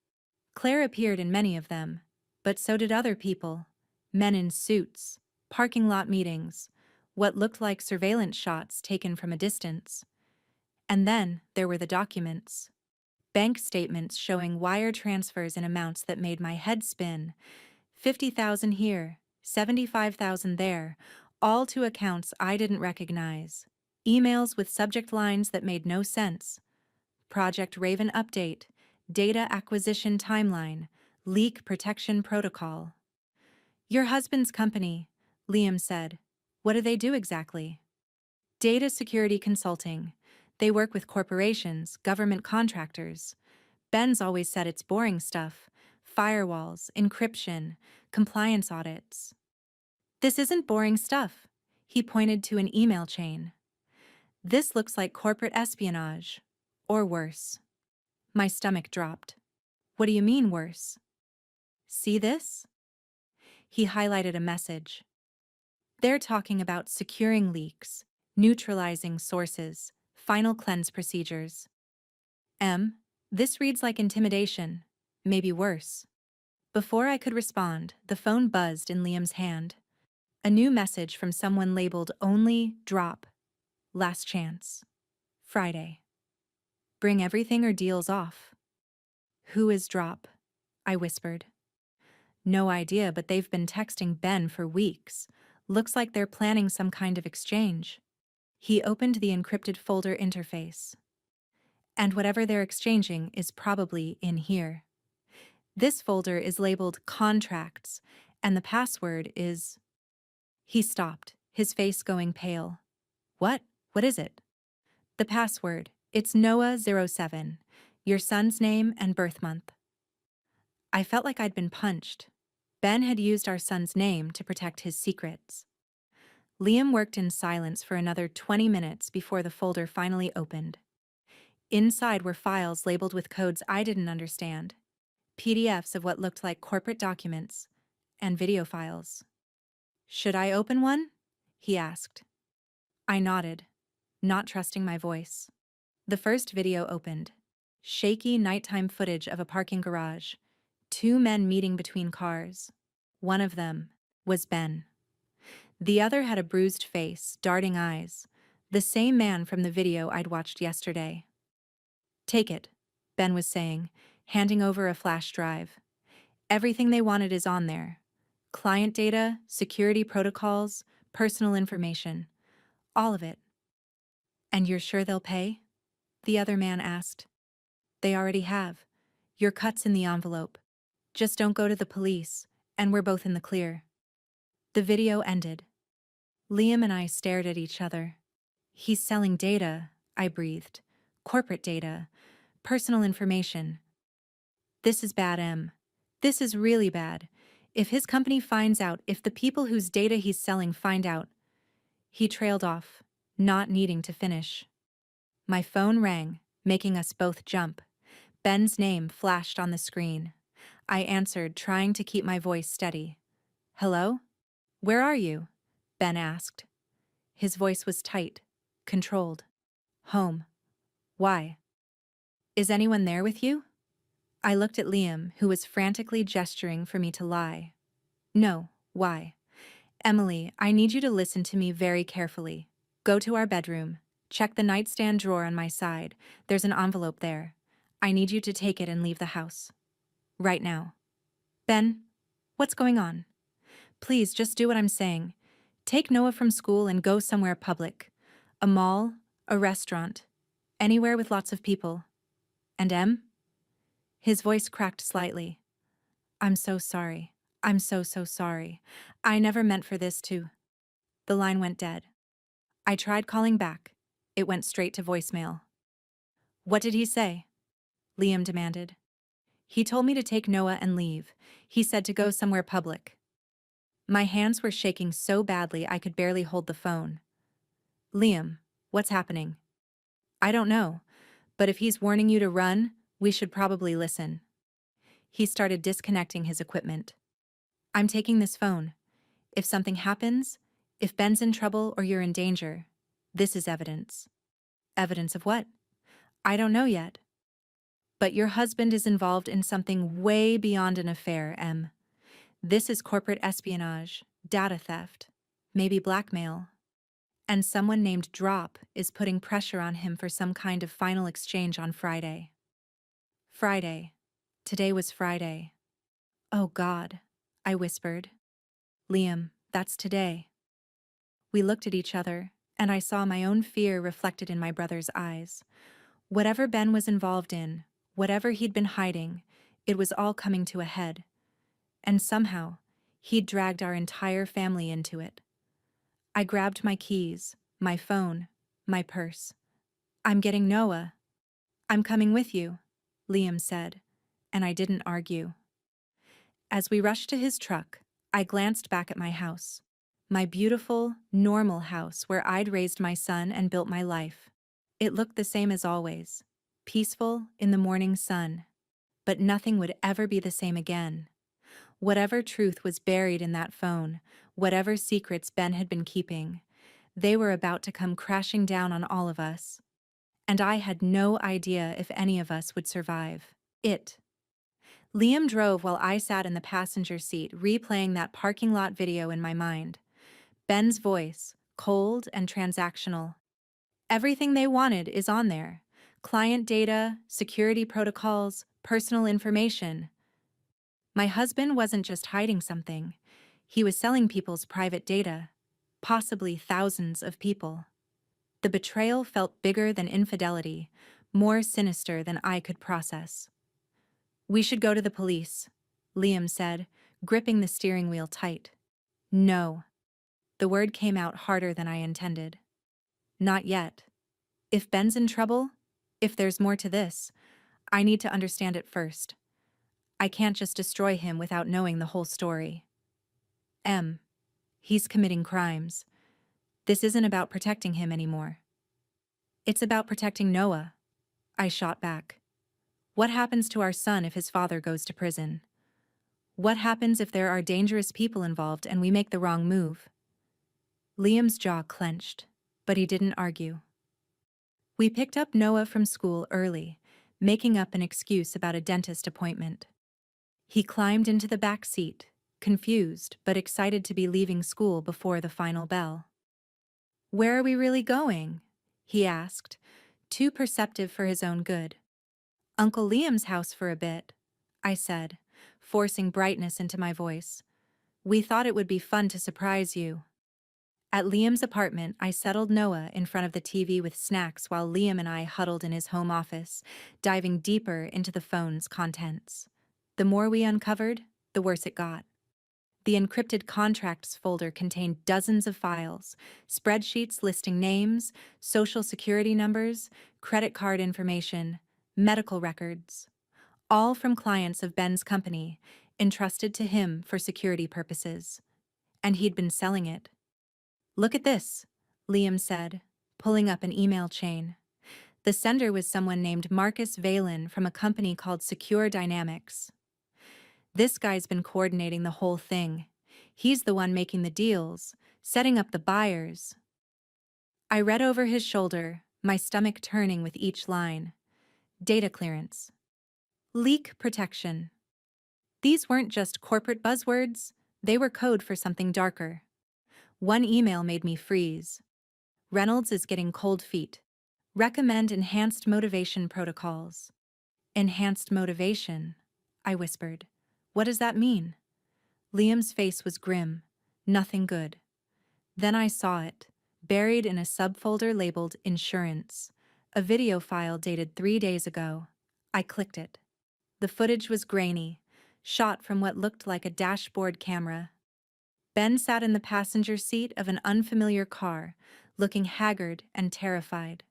Claire appeared in many of them, but so did other people, men in suits, parking lot meetings, what looked like surveillance shots taken from a distance. And then there were the documents. Bank statements showing wire transfers in amounts that made my head spin. 50,000 here, 75,000 there, all to accounts I didn't recognize. Emails with subject lines that made no sense. Project Raven update, data acquisition timeline, leak protection protocol. Your husband's company, Liam said. What do they do exactly? Data security consulting. They work with corporations, government contractors. Ben's always said it's boring stuff. Firewalls, encryption, compliance audits. This isn't boring stuff. He pointed to an email chain. This looks like corporate espionage. Or worse. My stomach dropped. What do you mean worse? See this? He highlighted a message. They're talking about securing leaks, Neutralizing sources. Final cleanse procedures. M. This reads like intimidation. Maybe worse. Before I could respond, the phone buzzed in Liam's hand. A new message from someone labeled only drop. Last chance. Friday. Bring everything or deals off. Who is drop? I whispered. No idea, but they've been texting Ben for weeks. Looks like they're planning some kind of exchange. He opened the encrypted folder interface. And whatever they're exchanging is probably in here. This folder is labeled contracts, and the password is... He stopped, his face going pale. What? What is it? The password. It's Noah07, your son's name and birth month. I felt like I'd been punched. Ben had used our son's name to protect his secrets. Liam worked in silence for another 20 minutes before the folder finally opened. Inside were files labeled with codes I didn't understand, PDFs of what looked like corporate documents, and video files. Should I open one? He asked. I nodded, not trusting my voice. The first video opened. Shaky nighttime footage of a parking garage. 2 men meeting between cars. One of them was Ben. The other had a bruised face, darting eyes. The same man from the video I'd watched yesterday. Take it, Ben was saying, handing over a flash drive. Everything they wanted is on there. Client data, security protocols, personal information. All of it. And you're sure they'll pay? The other man asked. They already have. Your cut's in the envelope. Just don't go to the police, and we're both in the clear. The video ended. Liam and I stared at each other. He's selling data, I breathed. Corporate data. Personal information. This is bad, Em. This is really bad. If his company finds out, if the people whose data he's selling find out. He trailed off, not needing to finish. My phone rang, making us both jump. Ben's name flashed on the screen. I answered, trying to keep my voice steady. Hello? Where are you? Ben asked. His voice was tight, controlled. Home. Why? Is anyone there with you? I looked at Liam, who was frantically gesturing for me to lie. No, why? Emily, I need you to listen to me very carefully. Go to our bedroom. Check the nightstand drawer on my side. There's an envelope there. I need you to take it and leave the house. Right now. Ben, what's going on? Please, just do what I'm saying. Take Noah from school and go somewhere public. A mall, a restaurant, anywhere with lots of people. And Em? His voice cracked slightly. I'm so sorry. I'm so sorry. I never meant for this to... The line went dead. I tried calling back. It went straight to voicemail. What did he say? Liam demanded. He told me to take Noah and leave. He said to go somewhere public. My hands were shaking so badly I could barely hold the phone. Liam, what's happening? I don't know, but if he's warning you to run, we should probably listen. He started disconnecting his equipment. I'm taking this phone. If something happens, if Ben's in trouble or you're in danger, this is evidence. Evidence of what? I don't know yet. But your husband is involved in something way beyond an affair, Em. This is corporate espionage, data theft, maybe blackmail. And someone named Drop is putting pressure on him for some kind of final exchange on Friday. Friday. Today was Friday. Oh God, I whispered. Liam, that's today. We looked at each other, and I saw my own fear reflected in my brother's eyes. Whatever Ben was involved in, whatever he'd been hiding, it was all coming to a head. And somehow, he'd dragged our entire family into it. I grabbed my keys, my phone, my purse. I'm getting Noah. I'm coming with you, Liam said, and I didn't argue. As we rushed to his truck, I glanced back at my house. My beautiful, normal house where I'd raised my son and built my life. It looked the same as always, peaceful in the morning sun. But nothing would ever be the same again. Whatever truth was buried in that phone, whatever secrets Ben had been keeping, They were about to come crashing down on all of us. And I had no idea if any of us would survive. It. Liam drove while I sat in the passenger seat, replaying that parking lot video in my mind. Ben's voice, cold and transactional. Everything they wanted is on there. Client data, security protocols, personal information. My husband wasn't just hiding something. He was selling people's private data. Possibly thousands of people. The betrayal felt bigger than infidelity, more sinister than I could process. "We should go to the police," Liam said, gripping the steering wheel tight. "No." The word came out harder than I intended. "Not yet. If Ben's in trouble, if there's more to this, I need to understand it first. I can't just destroy him without knowing the whole story." He's committing crimes. This isn't about protecting him anymore. It's about protecting Noah," I shot back. "What happens to our son if his father goes to prison? What happens if there are dangerous people involved and we make the wrong move?" Liam's jaw clenched, but he didn't argue. We picked up Noah from school early, making up an excuse about a dentist appointment. He climbed into the back seat, confused but excited to be leaving school before the final bell. "Where are we really going?" he asked, too perceptive for his own good. "Uncle Liam's house for a bit," I said, forcing brightness into my voice. "We thought it would be fun to surprise you." At Liam's apartment, I settled Noah in front of the TV with snacks while Liam and I huddled in his home office, diving deeper into the phone's contents. The more we uncovered, the worse it got. The encrypted contracts folder contained dozens of files, spreadsheets listing names, social security numbers, credit card information, medical records, all from clients of Ben's company, entrusted to him for security purposes. And he'd been selling it. "Look at this," Liam said, pulling up an email chain. The sender was someone named Marcus Valen from a company called Secure Dynamics. "This guy's been coordinating the whole thing. He's the one making the deals, setting up the buyers." I read over his shoulder, my stomach turning with each line. Data clearance. Leak protection. These weren't just corporate buzzwords, they were code for something darker. One email made me freeze. "Reynolds is getting cold feet. Recommend enhanced motivation protocols." "Enhanced motivation," I whispered. "What does that mean?" Liam's face was grim. Nothing good. Then I saw it, buried in a subfolder labeled Insurance, a video file dated 3 days ago. I clicked it. The footage was grainy, shot from what looked like a dashboard camera. Ben sat in the passenger seat of an unfamiliar car, looking haggard and terrified.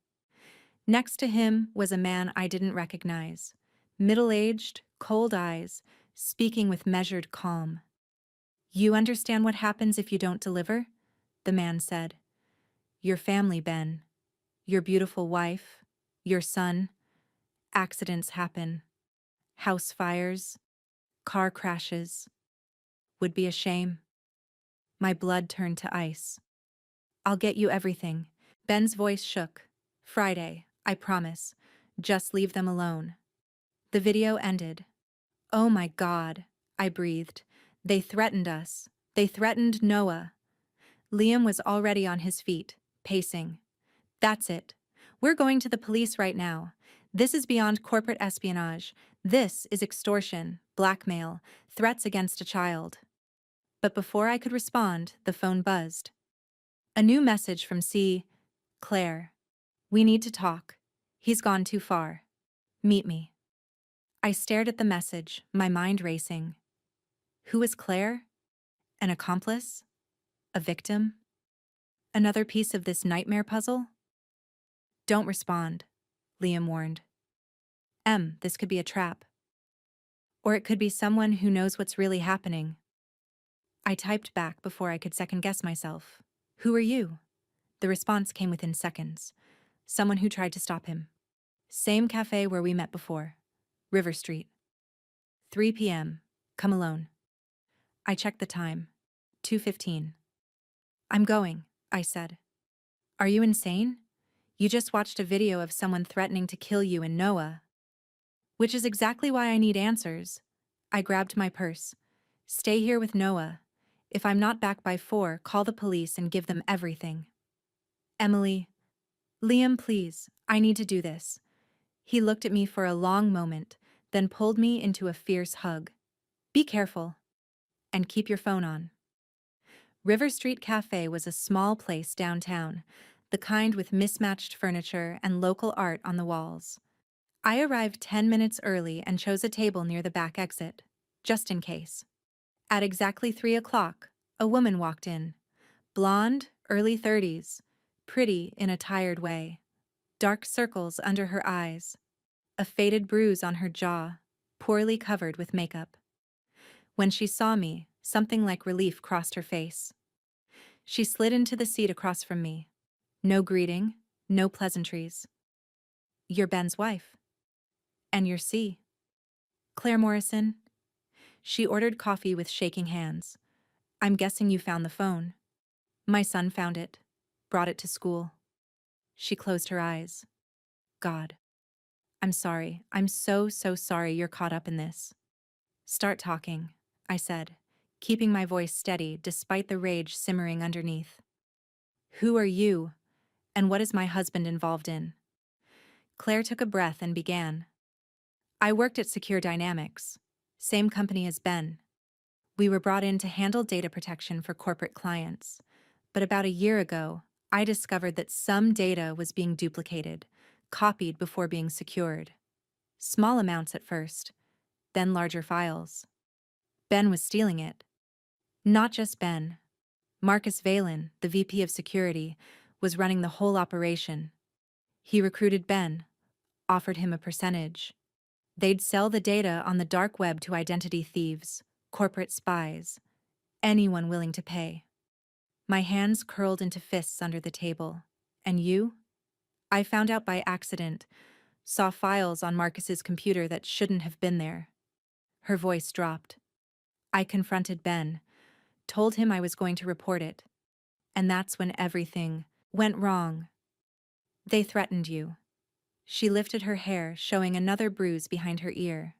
Next to him was a man I didn't recognize, middle-aged, cold eyes, speaking with measured calm. "You understand what happens if you don't deliver?" the man said. "Your family, Ben. Your beautiful wife. Your son. Accidents happen. House fires. Car crashes. Would be a shame." My blood turned to ice. "I'll get you everything." Ben's voice shook. "Friday, I promise. Just leave them alone." The video ended. "Oh my God," I breathed. "They threatened us. They threatened Noah." Liam was already on his feet, pacing. "That's it. We're going to the police right now. This is beyond corporate espionage. This is extortion, blackmail, threats against a child." But before I could respond, the phone buzzed. A new message from Claire. "We need to talk. He's gone too far. Meet me." I stared at the message, my mind racing. Who was Claire? An accomplice? A victim? Another piece of this nightmare puzzle? "Don't respond," Liam warned. This could be a trap. Or it could be someone who knows what's really happening." I typed back before I could second-guess myself. "Who are you?" The response came within seconds. "Someone who tried to stop him. Same cafe where we met before. River Street. 3 p.m. Come alone." I checked the time. 2:15. "I'm going," I said. Are you insane? You just watched a video of someone threatening to kill you and Noah. Which is exactly why I need answers. I grabbed my purse. Stay here with Noah. If I'm not back by 4, call the police and give them everything. Emily. Liam, please, I need to do this. He looked at me for a long moment, then pulled me into a fierce hug. Be careful. And keep your phone on. River Street Cafe was a small place downtown, the kind with mismatched furniture and local art on the walls. I arrived 10 minutes early and chose a table near the back exit, just in case. At exactly 3 o'clock, a woman walked in. Blonde, early 30s, pretty in a tired way. Dark circles under her eyes. A faded bruise on her jaw, poorly covered with makeup. When she saw me, something like relief crossed her face. She slid into the seat across from me. No greeting, no pleasantries. You're Ben's wife. And you're C. Claire Morrison. She ordered coffee with shaking hands. I'm guessing you found the phone. My son found it. Brought it to school. She closed her eyes. God. I'm sorry. I'm so sorry you're caught up in this. Start talking, I said, keeping my voice steady despite the rage simmering underneath. Who are you? And what is my husband involved in? Claire took a breath and began. I worked at Secure Dynamics, same company as Ben. We were brought in to handle data protection for corporate clients. But about a year ago, I discovered that some data was being duplicated, copied before being secured. Small amounts at first, then larger files. Ben was stealing it. Not just Ben. Marcus Valen, the VP of Security, was running the whole operation. He recruited Ben, offered him a percentage. They'd sell the data on the dark web to identity thieves, corporate spies, anyone willing to pay. My hands curled into fists under the table. And you? I found out by accident, saw files on Marcus's computer that shouldn't have been there. Her voice dropped. I confronted Ben, told him I was going to report it. And that's when everything went wrong. They threatened you. She lifted her hair, showing another bruise behind her ear.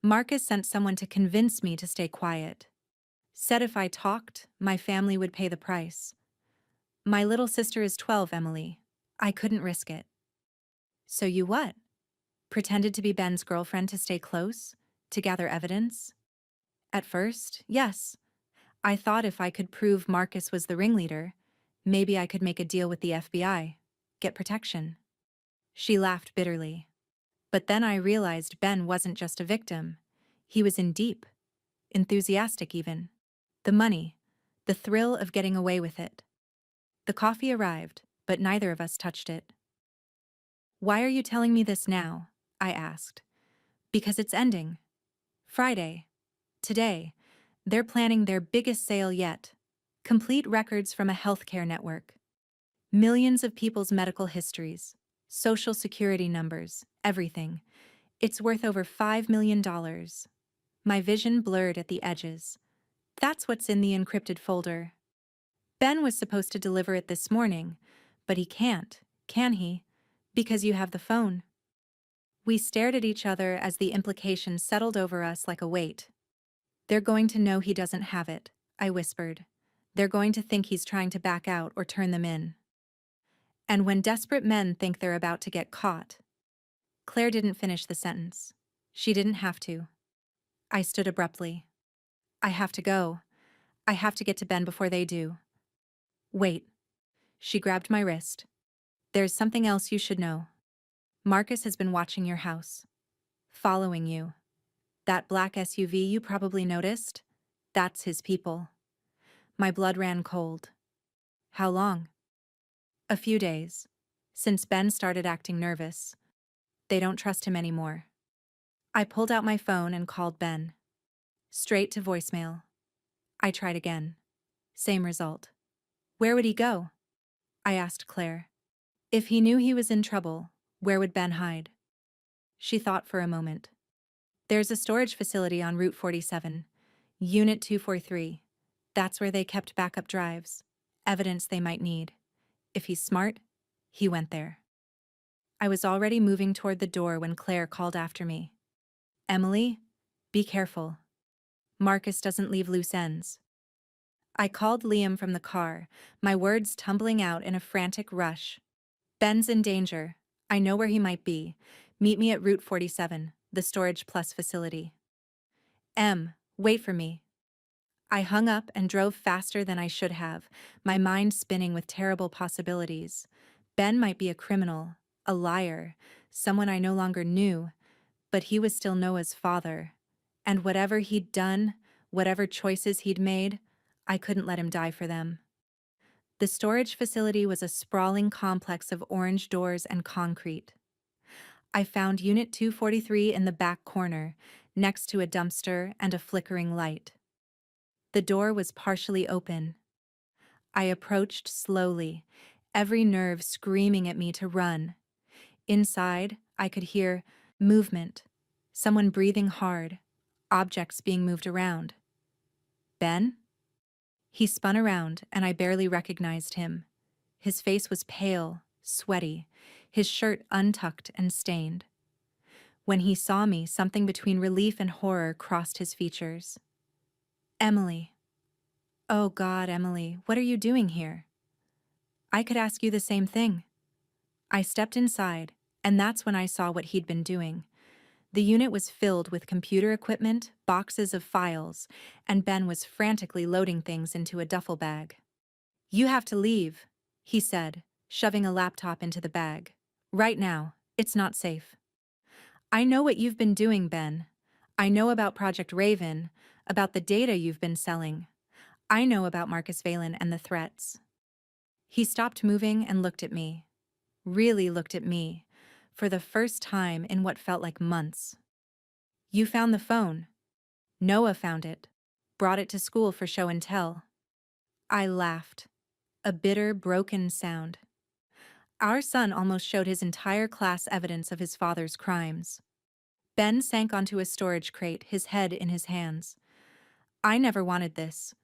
Marcus sent someone to convince me to stay quiet. Said if I talked, my family would pay the price. My little sister is 12, Emily. I couldn't risk it. So you what? Pretended to be Ben's girlfriend to stay close? To gather evidence? At first, yes. I thought if I could prove Marcus was the ringleader, maybe I could make a deal with the FBI, get protection. She laughed bitterly. But then I realized Ben wasn't just a victim. He was in deep, enthusiastic even. The money, the thrill of getting away with it. The coffee arrived, but neither of us touched it. Why are you telling me this now? I asked. Because it's ending. Friday. Today. They're planning their biggest sale yet. Complete records from a healthcare network. Millions of people's medical histories, social security numbers, everything. It's worth over $5 million. My vision blurred at the edges. That's what's in the encrypted folder. Ben was supposed to deliver it this morning, but he can't, can he? Because you have the phone. We stared at each other as the implication settled over us like a weight. They're going to know he doesn't have it, I whispered. They're going to think he's trying to back out or turn them in. And when desperate men think they're about to get caught. Claire didn't finish the sentence. She didn't have to. I stood abruptly. I have to go. I have to get to Ben before they do. Wait. She grabbed my wrist. There's something else you should know. Marcus has been watching your house. Following you. That black SUV you probably noticed? That's his people. My blood ran cold. How long? A few days. Since Ben started acting nervous. They don't trust him anymore. I pulled out my phone and called Ben. Straight to voicemail. I tried again. Same result. Where would he go? I asked Claire. If he knew he was in trouble, where would Ben hide? She thought for a moment. There's a storage facility on Route 47, Unit 243. That's where they kept backup drives, evidence they might need. If he's smart, he went there. I was already moving toward the door when Claire called after me. Emily, be careful. Marcus doesn't leave loose ends. I called Liam from the car, my words tumbling out in a frantic rush. Ben's in danger. I know where he might be. Meet me at Route 47, the Storage Plus facility. Wait for me. I hung up and drove faster than I should have, my mind spinning with terrible possibilities. Ben might be a criminal, a liar, someone I no longer knew, but he was still Noah's father. And whatever he'd done, whatever choices he'd made, I couldn't let him die for them. The storage facility was a sprawling complex of orange doors and concrete. I found Unit 243 in the back corner, next to a dumpster and a flickering light. The door was partially open. I approached slowly, every nerve screaming at me to run. Inside, I could hear movement, someone breathing hard, objects being moved around. Ben? He spun around, and I barely recognized him. His face was pale, sweaty, his shirt untucked and stained. When he saw me, something between relief and horror crossed his features. Emily. Oh God, Emily, what are you doing here? I could ask you the same thing. I stepped inside, and that's when I saw what he'd been doing. The unit was filled with computer equipment, boxes of files, and Ben was frantically loading things into a duffel bag. You have to leave, he said, shoving a laptop into the bag. Right now, it's not safe. I know what you've been doing, Ben. I know about Project Raven, about the data you've been selling. I know about Marcus Valen and the threats. He stopped moving and looked at me. Really looked at me, for the first time in what felt like months. You found the phone. Noah found it, brought it to school for show and tell. I laughed, a bitter, broken sound. Our son almost showed his entire class evidence of his father's crimes. Ben sank onto a storage crate, his head in his hands. I never wanted this.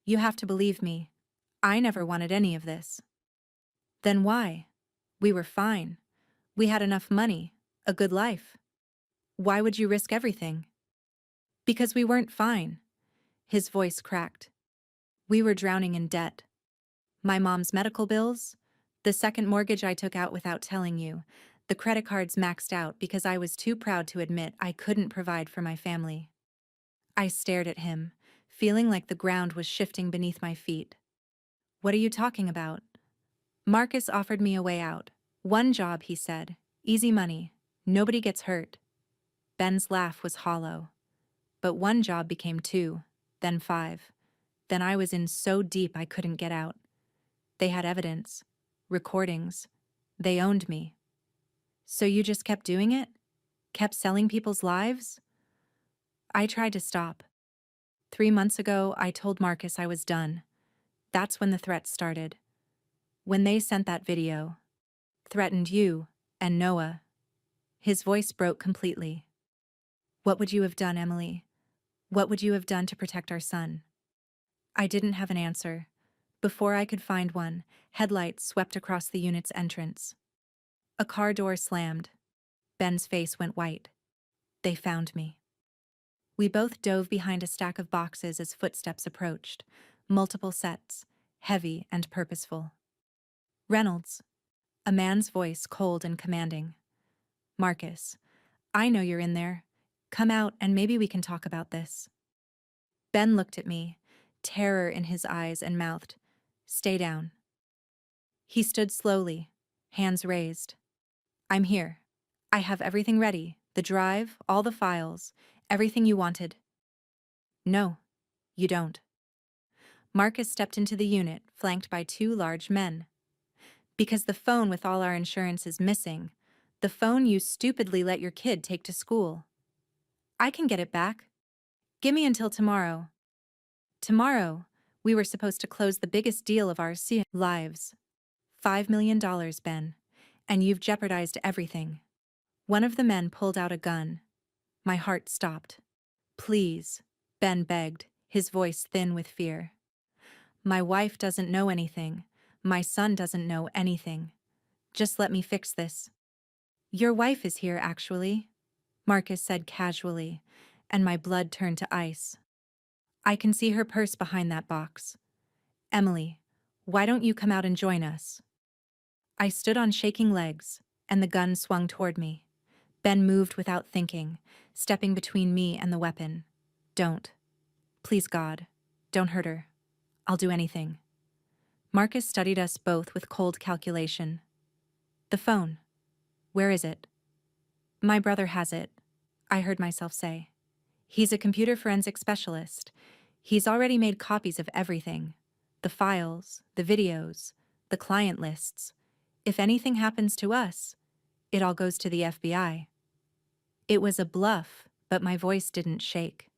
You have to believe me. I never wanted any of this. Then why? We were fine. We had enough money, a good life. Why would you risk everything? Because we weren't fine. His voice cracked. We were drowning in debt. My mom's medical bills, the second mortgage I took out without telling you, the credit cards maxed out because I was too proud to admit I couldn't provide for my family. I stared at him, feeling like the ground was shifting beneath my feet. What are you talking about? Marcus offered me a way out. One job, he said. Easy money. Nobody gets hurt. Ben's laugh was hollow. But one job became 2, then 5. Then I was in so deep I couldn't get out. They had evidence, recordings. They owned me. So you just kept doing it? Kept selling people's lives? I tried to stop. 3 months ago, I told Marcus I was done. That's when the threats started. When they sent that video. Threatened you and Noah. His voice broke completely. What would you have done, Emily? What would you have done to protect our son? I didn't have an answer. Before I could find one, headlights swept across the unit's entrance. A car door slammed. Ben's face went white. They found me. We both dove behind a stack of boxes as footsteps approached, multiple sets, heavy and purposeful. Reynolds. A man's voice cold and commanding. Marcus, I know you're in there. Come out and maybe we can talk about this. Ben looked at me, terror in his eyes, and mouthed, Stay down. He stood slowly, hands raised. I'm here. I have everything ready, the drive, all the files, everything you wanted. No, you don't. Marcus stepped into the unit, flanked by 2 large men. Because the phone with all our insurance is missing, the phone you stupidly let your kid take to school. I can get it back. Give me until tomorrow. Tomorrow, we were supposed to close the biggest deal of our lives. $5 million, Ben. And you've jeopardized everything. One of the men pulled out a gun. My heart stopped. Please, Ben begged, his voice thin with fear. My wife doesn't know anything. My son doesn't know anything. Just let me fix this. Your wife is here, actually, Marcus said casually, and my blood turned to ice. I can see her purse behind that box. Emily, why don't you come out and join us? I stood on shaking legs, and the gun swung toward me. Ben moved without thinking, stepping between me and the weapon. Don't. Please, God. Don't hurt her. I'll do anything. Marcus studied us both with cold calculation. The phone. Where is it? My brother has it, I heard myself say. He's a computer forensic specialist. He's already made copies of everything. The files, the videos, the client lists. If anything happens to us, it all goes to the FBI. It was a bluff, but my voice didn't shake.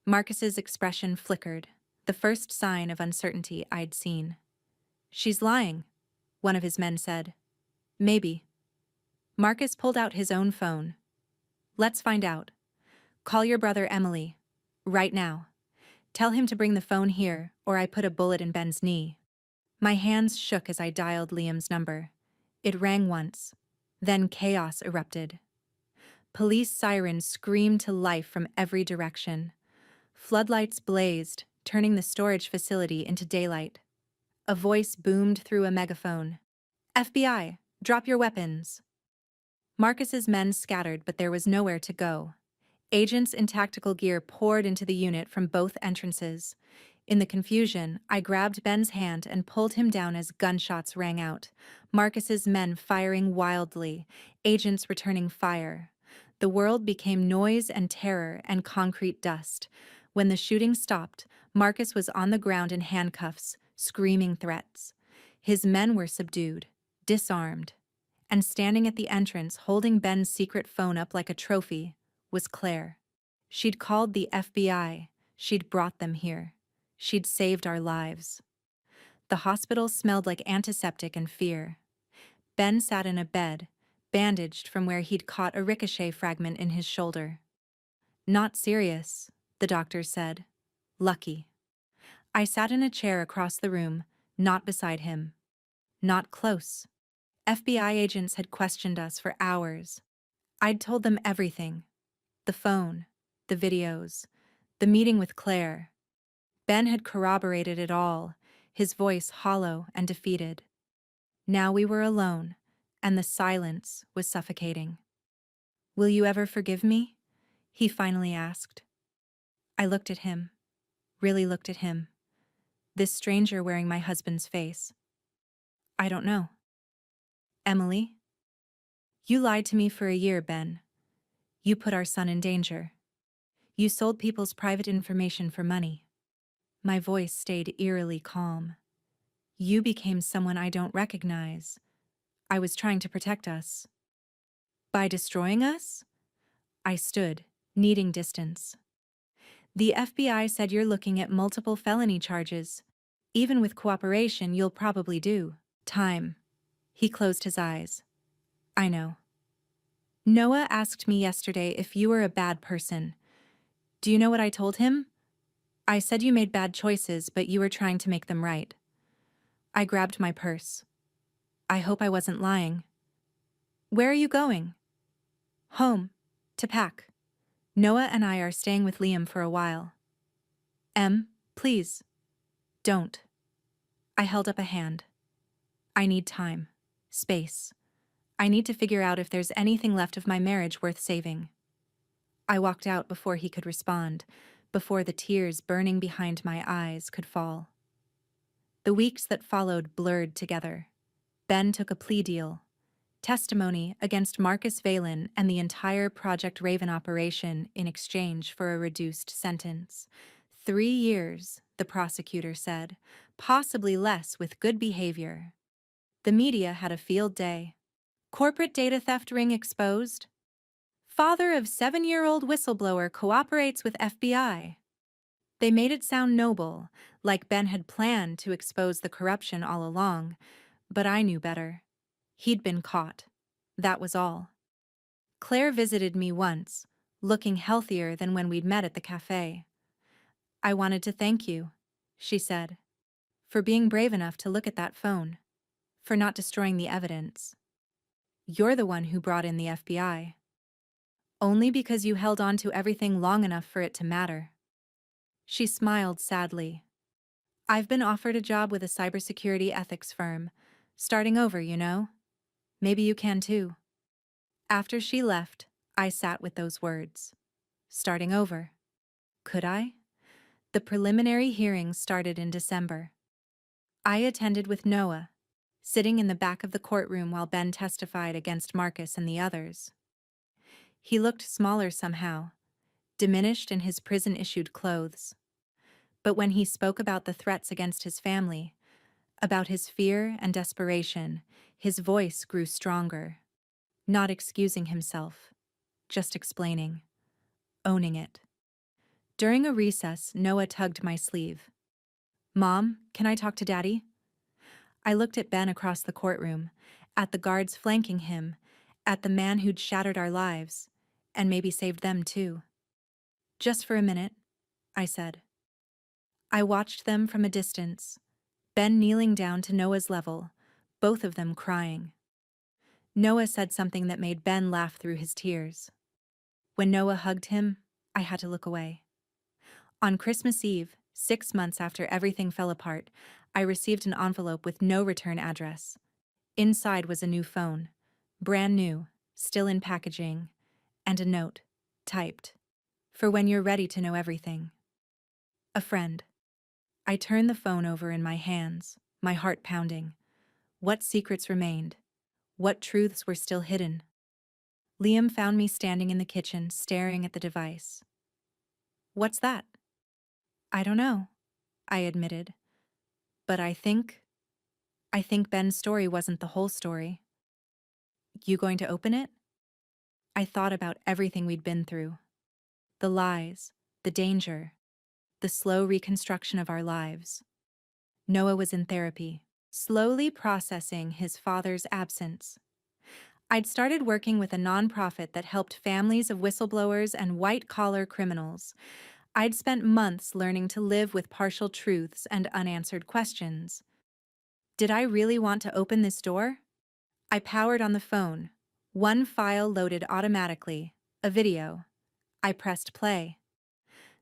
Marcus's expression flickered, the first sign of uncertainty I'd seen. She's lying, one of his men said. Maybe. Marcus pulled out his own phone. Let's find out. Call your brother Emily. Right now. Tell him to bring the phone here, or I put a bullet in Ben's knee. My hands shook as I dialed Liam's number. It rang once. Then chaos erupted. Police sirens screamed to life from every direction. Floodlights blazed, turning the storage facility into daylight. A voice boomed through a megaphone. FBI, drop your weapons. Marcus's men scattered, but there was nowhere to go. Agents in tactical gear poured into the unit from both entrances. In the confusion, I grabbed Ben's hand and pulled him down as gunshots rang out. Marcus's men firing wildly, agents returning fire. The world became noise and terror and concrete dust. When the shooting stopped, Marcus was on the ground in handcuffs, screaming threats. His men were subdued, disarmed. And standing at the entrance, holding Ben's secret phone up like a trophy, was Claire. She'd called the FBI. She'd brought them here. She'd saved our lives. The hospital smelled like antiseptic and fear. Ben sat in a bed, bandaged from where he'd caught a ricochet fragment in his shoulder. Not serious, the doctor said. Lucky. I sat in a chair across the room, not beside him. Not close. FBI agents had questioned us for hours. I'd told them everything. The phone, the videos, the meeting with Claire. Ben had corroborated it all, his voice hollow and defeated. Now we were alone, and the silence was suffocating. Will you ever forgive me? He finally asked. I looked at him, really looked at him. This stranger wearing my husband's face. I don't know. Emily? You lied to me for a year, Ben. You put our son in danger. You sold people's private information for money. My voice stayed eerily calm. You became someone I don't recognize. I was trying to protect us. By destroying us? I stood, needing distance. The FBI said you're looking at multiple felony charges. Even with cooperation, you'll probably do time. He closed his eyes. I know. Noah asked me yesterday if you were a bad person. Do you know what I told him? I said you made bad choices, but you were trying to make them right. I grabbed my purse. I hope I wasn't lying. Where are you going? Home. To pack. Noah and I are staying with Liam for a while. Please. Don't. I held up a hand. I need time. Space. I need to figure out if there's anything left of my marriage worth saving. I walked out before he could respond, before the tears burning behind my eyes could fall. The weeks that followed blurred together. Ben took a plea deal. Testimony against Marcus Valen and the entire Project Raven operation in exchange for a reduced sentence. 3 years, the prosecutor said, possibly less with good behavior. The media had a field day. Corporate data theft ring exposed. Father of 7-year-old whistleblower cooperates with FBI. They made it sound noble, like Ben had planned to expose the corruption all along, but I knew better. He'd been caught. That was all. Claire visited me once, looking healthier than when we'd met at the cafe. I wanted to thank you, she said, for being brave enough to look at that phone. For not destroying the evidence. You're the one who brought in the FBI. Only because you held on to everything long enough for it to matter. She smiled sadly. I've been offered a job with a cybersecurity ethics firm. Starting over, you know? Maybe you can too. After she left, I sat with those words. Starting over. Could I? The preliminary hearings started in December. I attended with Noah, sitting in the back of the courtroom while Ben testified against Marcus and the others. He looked smaller somehow, diminished in his prison-issued clothes. But when he spoke about the threats against his family, about his fear and desperation, his voice grew stronger. Not excusing himself, just explaining, owning it. During a recess, Noah tugged my sleeve. Mom, can I talk to Daddy? I looked at Ben across the courtroom, at the guards flanking him, at the man who'd shattered our lives, and maybe saved them too. Just for a minute, I said. I watched them from a distance, Ben kneeling down to Noah's level, both of them crying. Noah said something that made Ben laugh through his tears. When Noah hugged him, I had to look away. On Christmas Eve, 6 months after everything fell apart, I received an envelope with no return address. Inside was a new phone, brand new, still in packaging, and a note, typed, for when you're ready to know everything. A friend. I turned the phone over in my hands, my heart pounding. What secrets remained? What truths were still hidden? Liam found me standing in the kitchen, staring at the device. What's that? I don't know, I admitted. But I think Ben's story wasn't the whole story. You going to open it? I thought about everything we'd been through. The lies, the danger, the slow reconstruction of our lives. Noah was in therapy, slowly processing his father's absence. I'd started working with a nonprofit that helped families of whistleblowers and white-collar criminals. I'd spent months learning to live with partial truths and unanswered questions. Did I really want to open this door? I powered on the phone. One file loaded automatically, a video. I pressed play.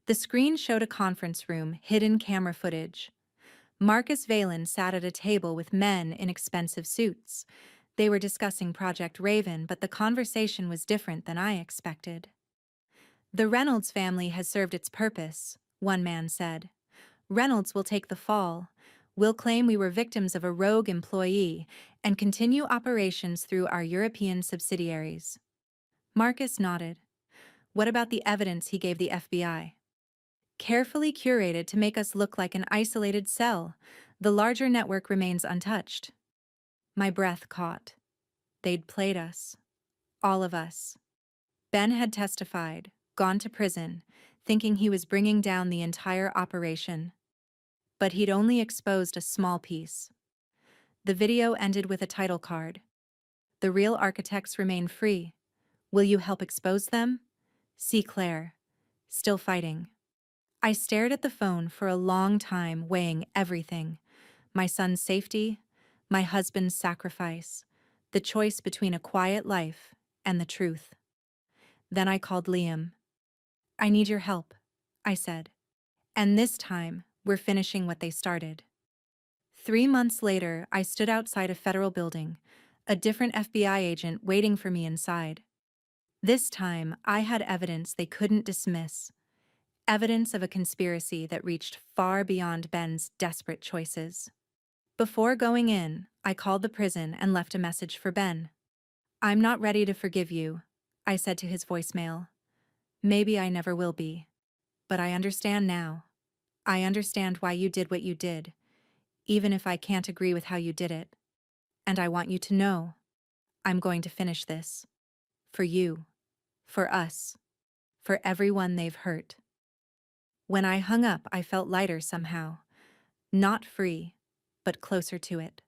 The screen showed a conference room, hidden camera footage. Marcus Valen sat at a table with men in expensive suits. They were discussing Project Raven, but the conversation was different than I expected. The Reynolds family has served its purpose, one man said. Reynolds will take the fall. We'll claim we were victims of a rogue employee and continue operations through our European subsidiaries. Marcus nodded. What about the evidence he gave the FBI? Carefully curated to make us look like an isolated cell, the larger network remains untouched. My breath caught. They'd played us. All of us. Ben had testified, gone to prison, thinking he was bringing down the entire operation. But he'd only exposed a small piece. The video ended with a title card. The real architects remain free. Will you help expose them? See Claire. Still fighting. I stared at the phone for a long time, weighing everything. My son's safety, my husband's sacrifice, the choice between a quiet life and the truth. Then I called Liam. I need your help, I said. And this time, we're finishing what they started. 3 months later, I stood outside a federal building, a different FBI agent waiting for me inside. This time, I had evidence they couldn't dismiss. Evidence of a conspiracy that reached far beyond Ben's desperate choices. Before going in, I called the prison and left a message for Ben. I'm not ready to forgive you, I said to his voicemail. Maybe I never will be. But I understand now. I understand why you did what you did, even if I can't agree with how you did it. And I want you to know, I'm going to finish this. For you. For us. For everyone they've hurt. When I hung up, I felt lighter somehow. Not free, but closer to it.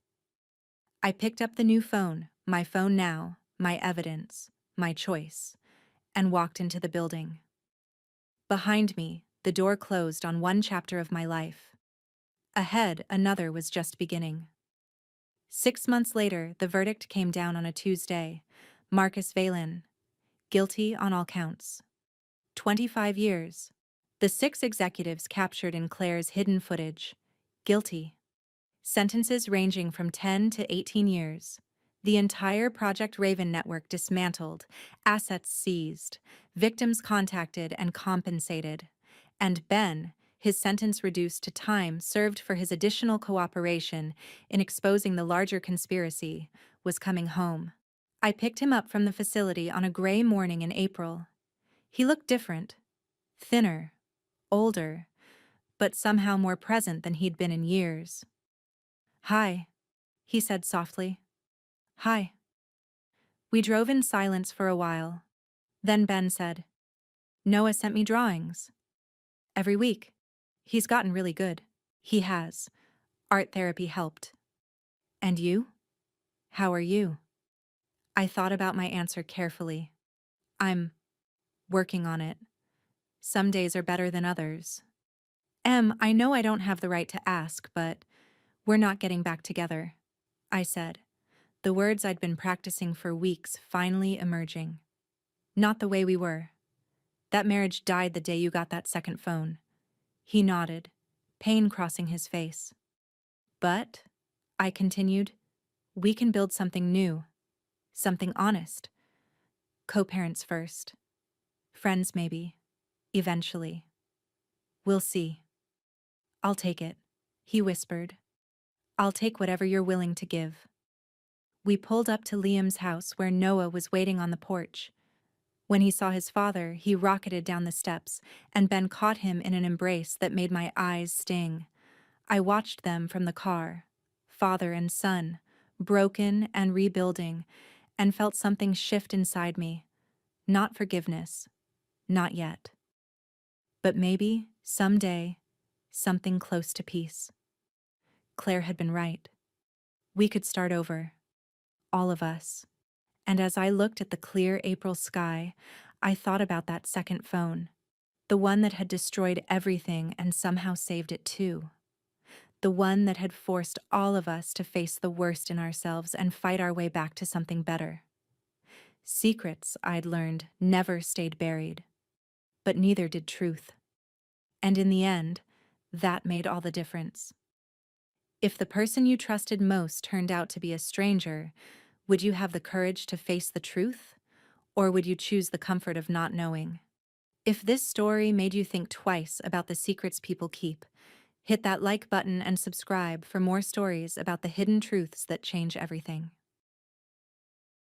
I picked up the new phone, my phone now, my evidence, my choice, and walked into the building. Behind me, the door closed on one chapter of my life. Ahead, another was just beginning. 6 months later, the verdict came down on a Tuesday. Marcus Valen, guilty on all counts. 25 years. The 6 executives captured in Claire's hidden footage. Guilty. Sentences ranging from 10 to 18 years. The entire Project Raven network dismantled, assets seized, victims contacted and compensated. And Ben, his sentence reduced to time served for his additional cooperation in exposing the larger conspiracy, was coming home. I picked him up from the facility on a gray morning in April. He looked different. Thinner. Older. But somehow more present than he'd been in years. "Hi," he said softly. "Hi." We drove in silence for a while. Then Ben said, "Noah sent me drawings. Every week. He's gotten really good." "He has. Art therapy helped." "And you? How are you?" I thought about my answer carefully. "I'm working on it. Some days are better than others." I know I don't have the right to ask, but we're not getting back together," I said, the words I'd been practicing for weeks finally emerging. "Not the way we were. That marriage died the day you got that second phone." He nodded, pain crossing his face. "But," I continued, "we can build something new. Something honest. Co-parents first. Friends maybe. Eventually. We'll see." "I'll take it," he whispered. "I'll take whatever you're willing to give." We pulled up to Liam's house where Noah was waiting on the porch. When he saw his father, he rocketed down the steps, and Ben caught him in an embrace that made my eyes sting. I watched them from the car, father and son, broken and rebuilding, and felt something shift inside me. Not forgiveness. Not yet. But maybe, someday, something close to peace. Claire had been right. We could start over. All of us. And as I looked at the clear April sky, I thought about that second phone. The one that had destroyed everything and somehow saved it too. The one that had forced all of us to face the worst in ourselves and fight our way back to something better. Secrets, I'd learned, never stayed buried. But neither did truth. And in the end, that made all the difference. If the person you trusted most turned out to be a stranger, would you have the courage to face the truth? Or would you choose the comfort of not knowing? If this story made you think twice about the secrets people keep, hit that like button and subscribe for more stories about the hidden truths that change everything.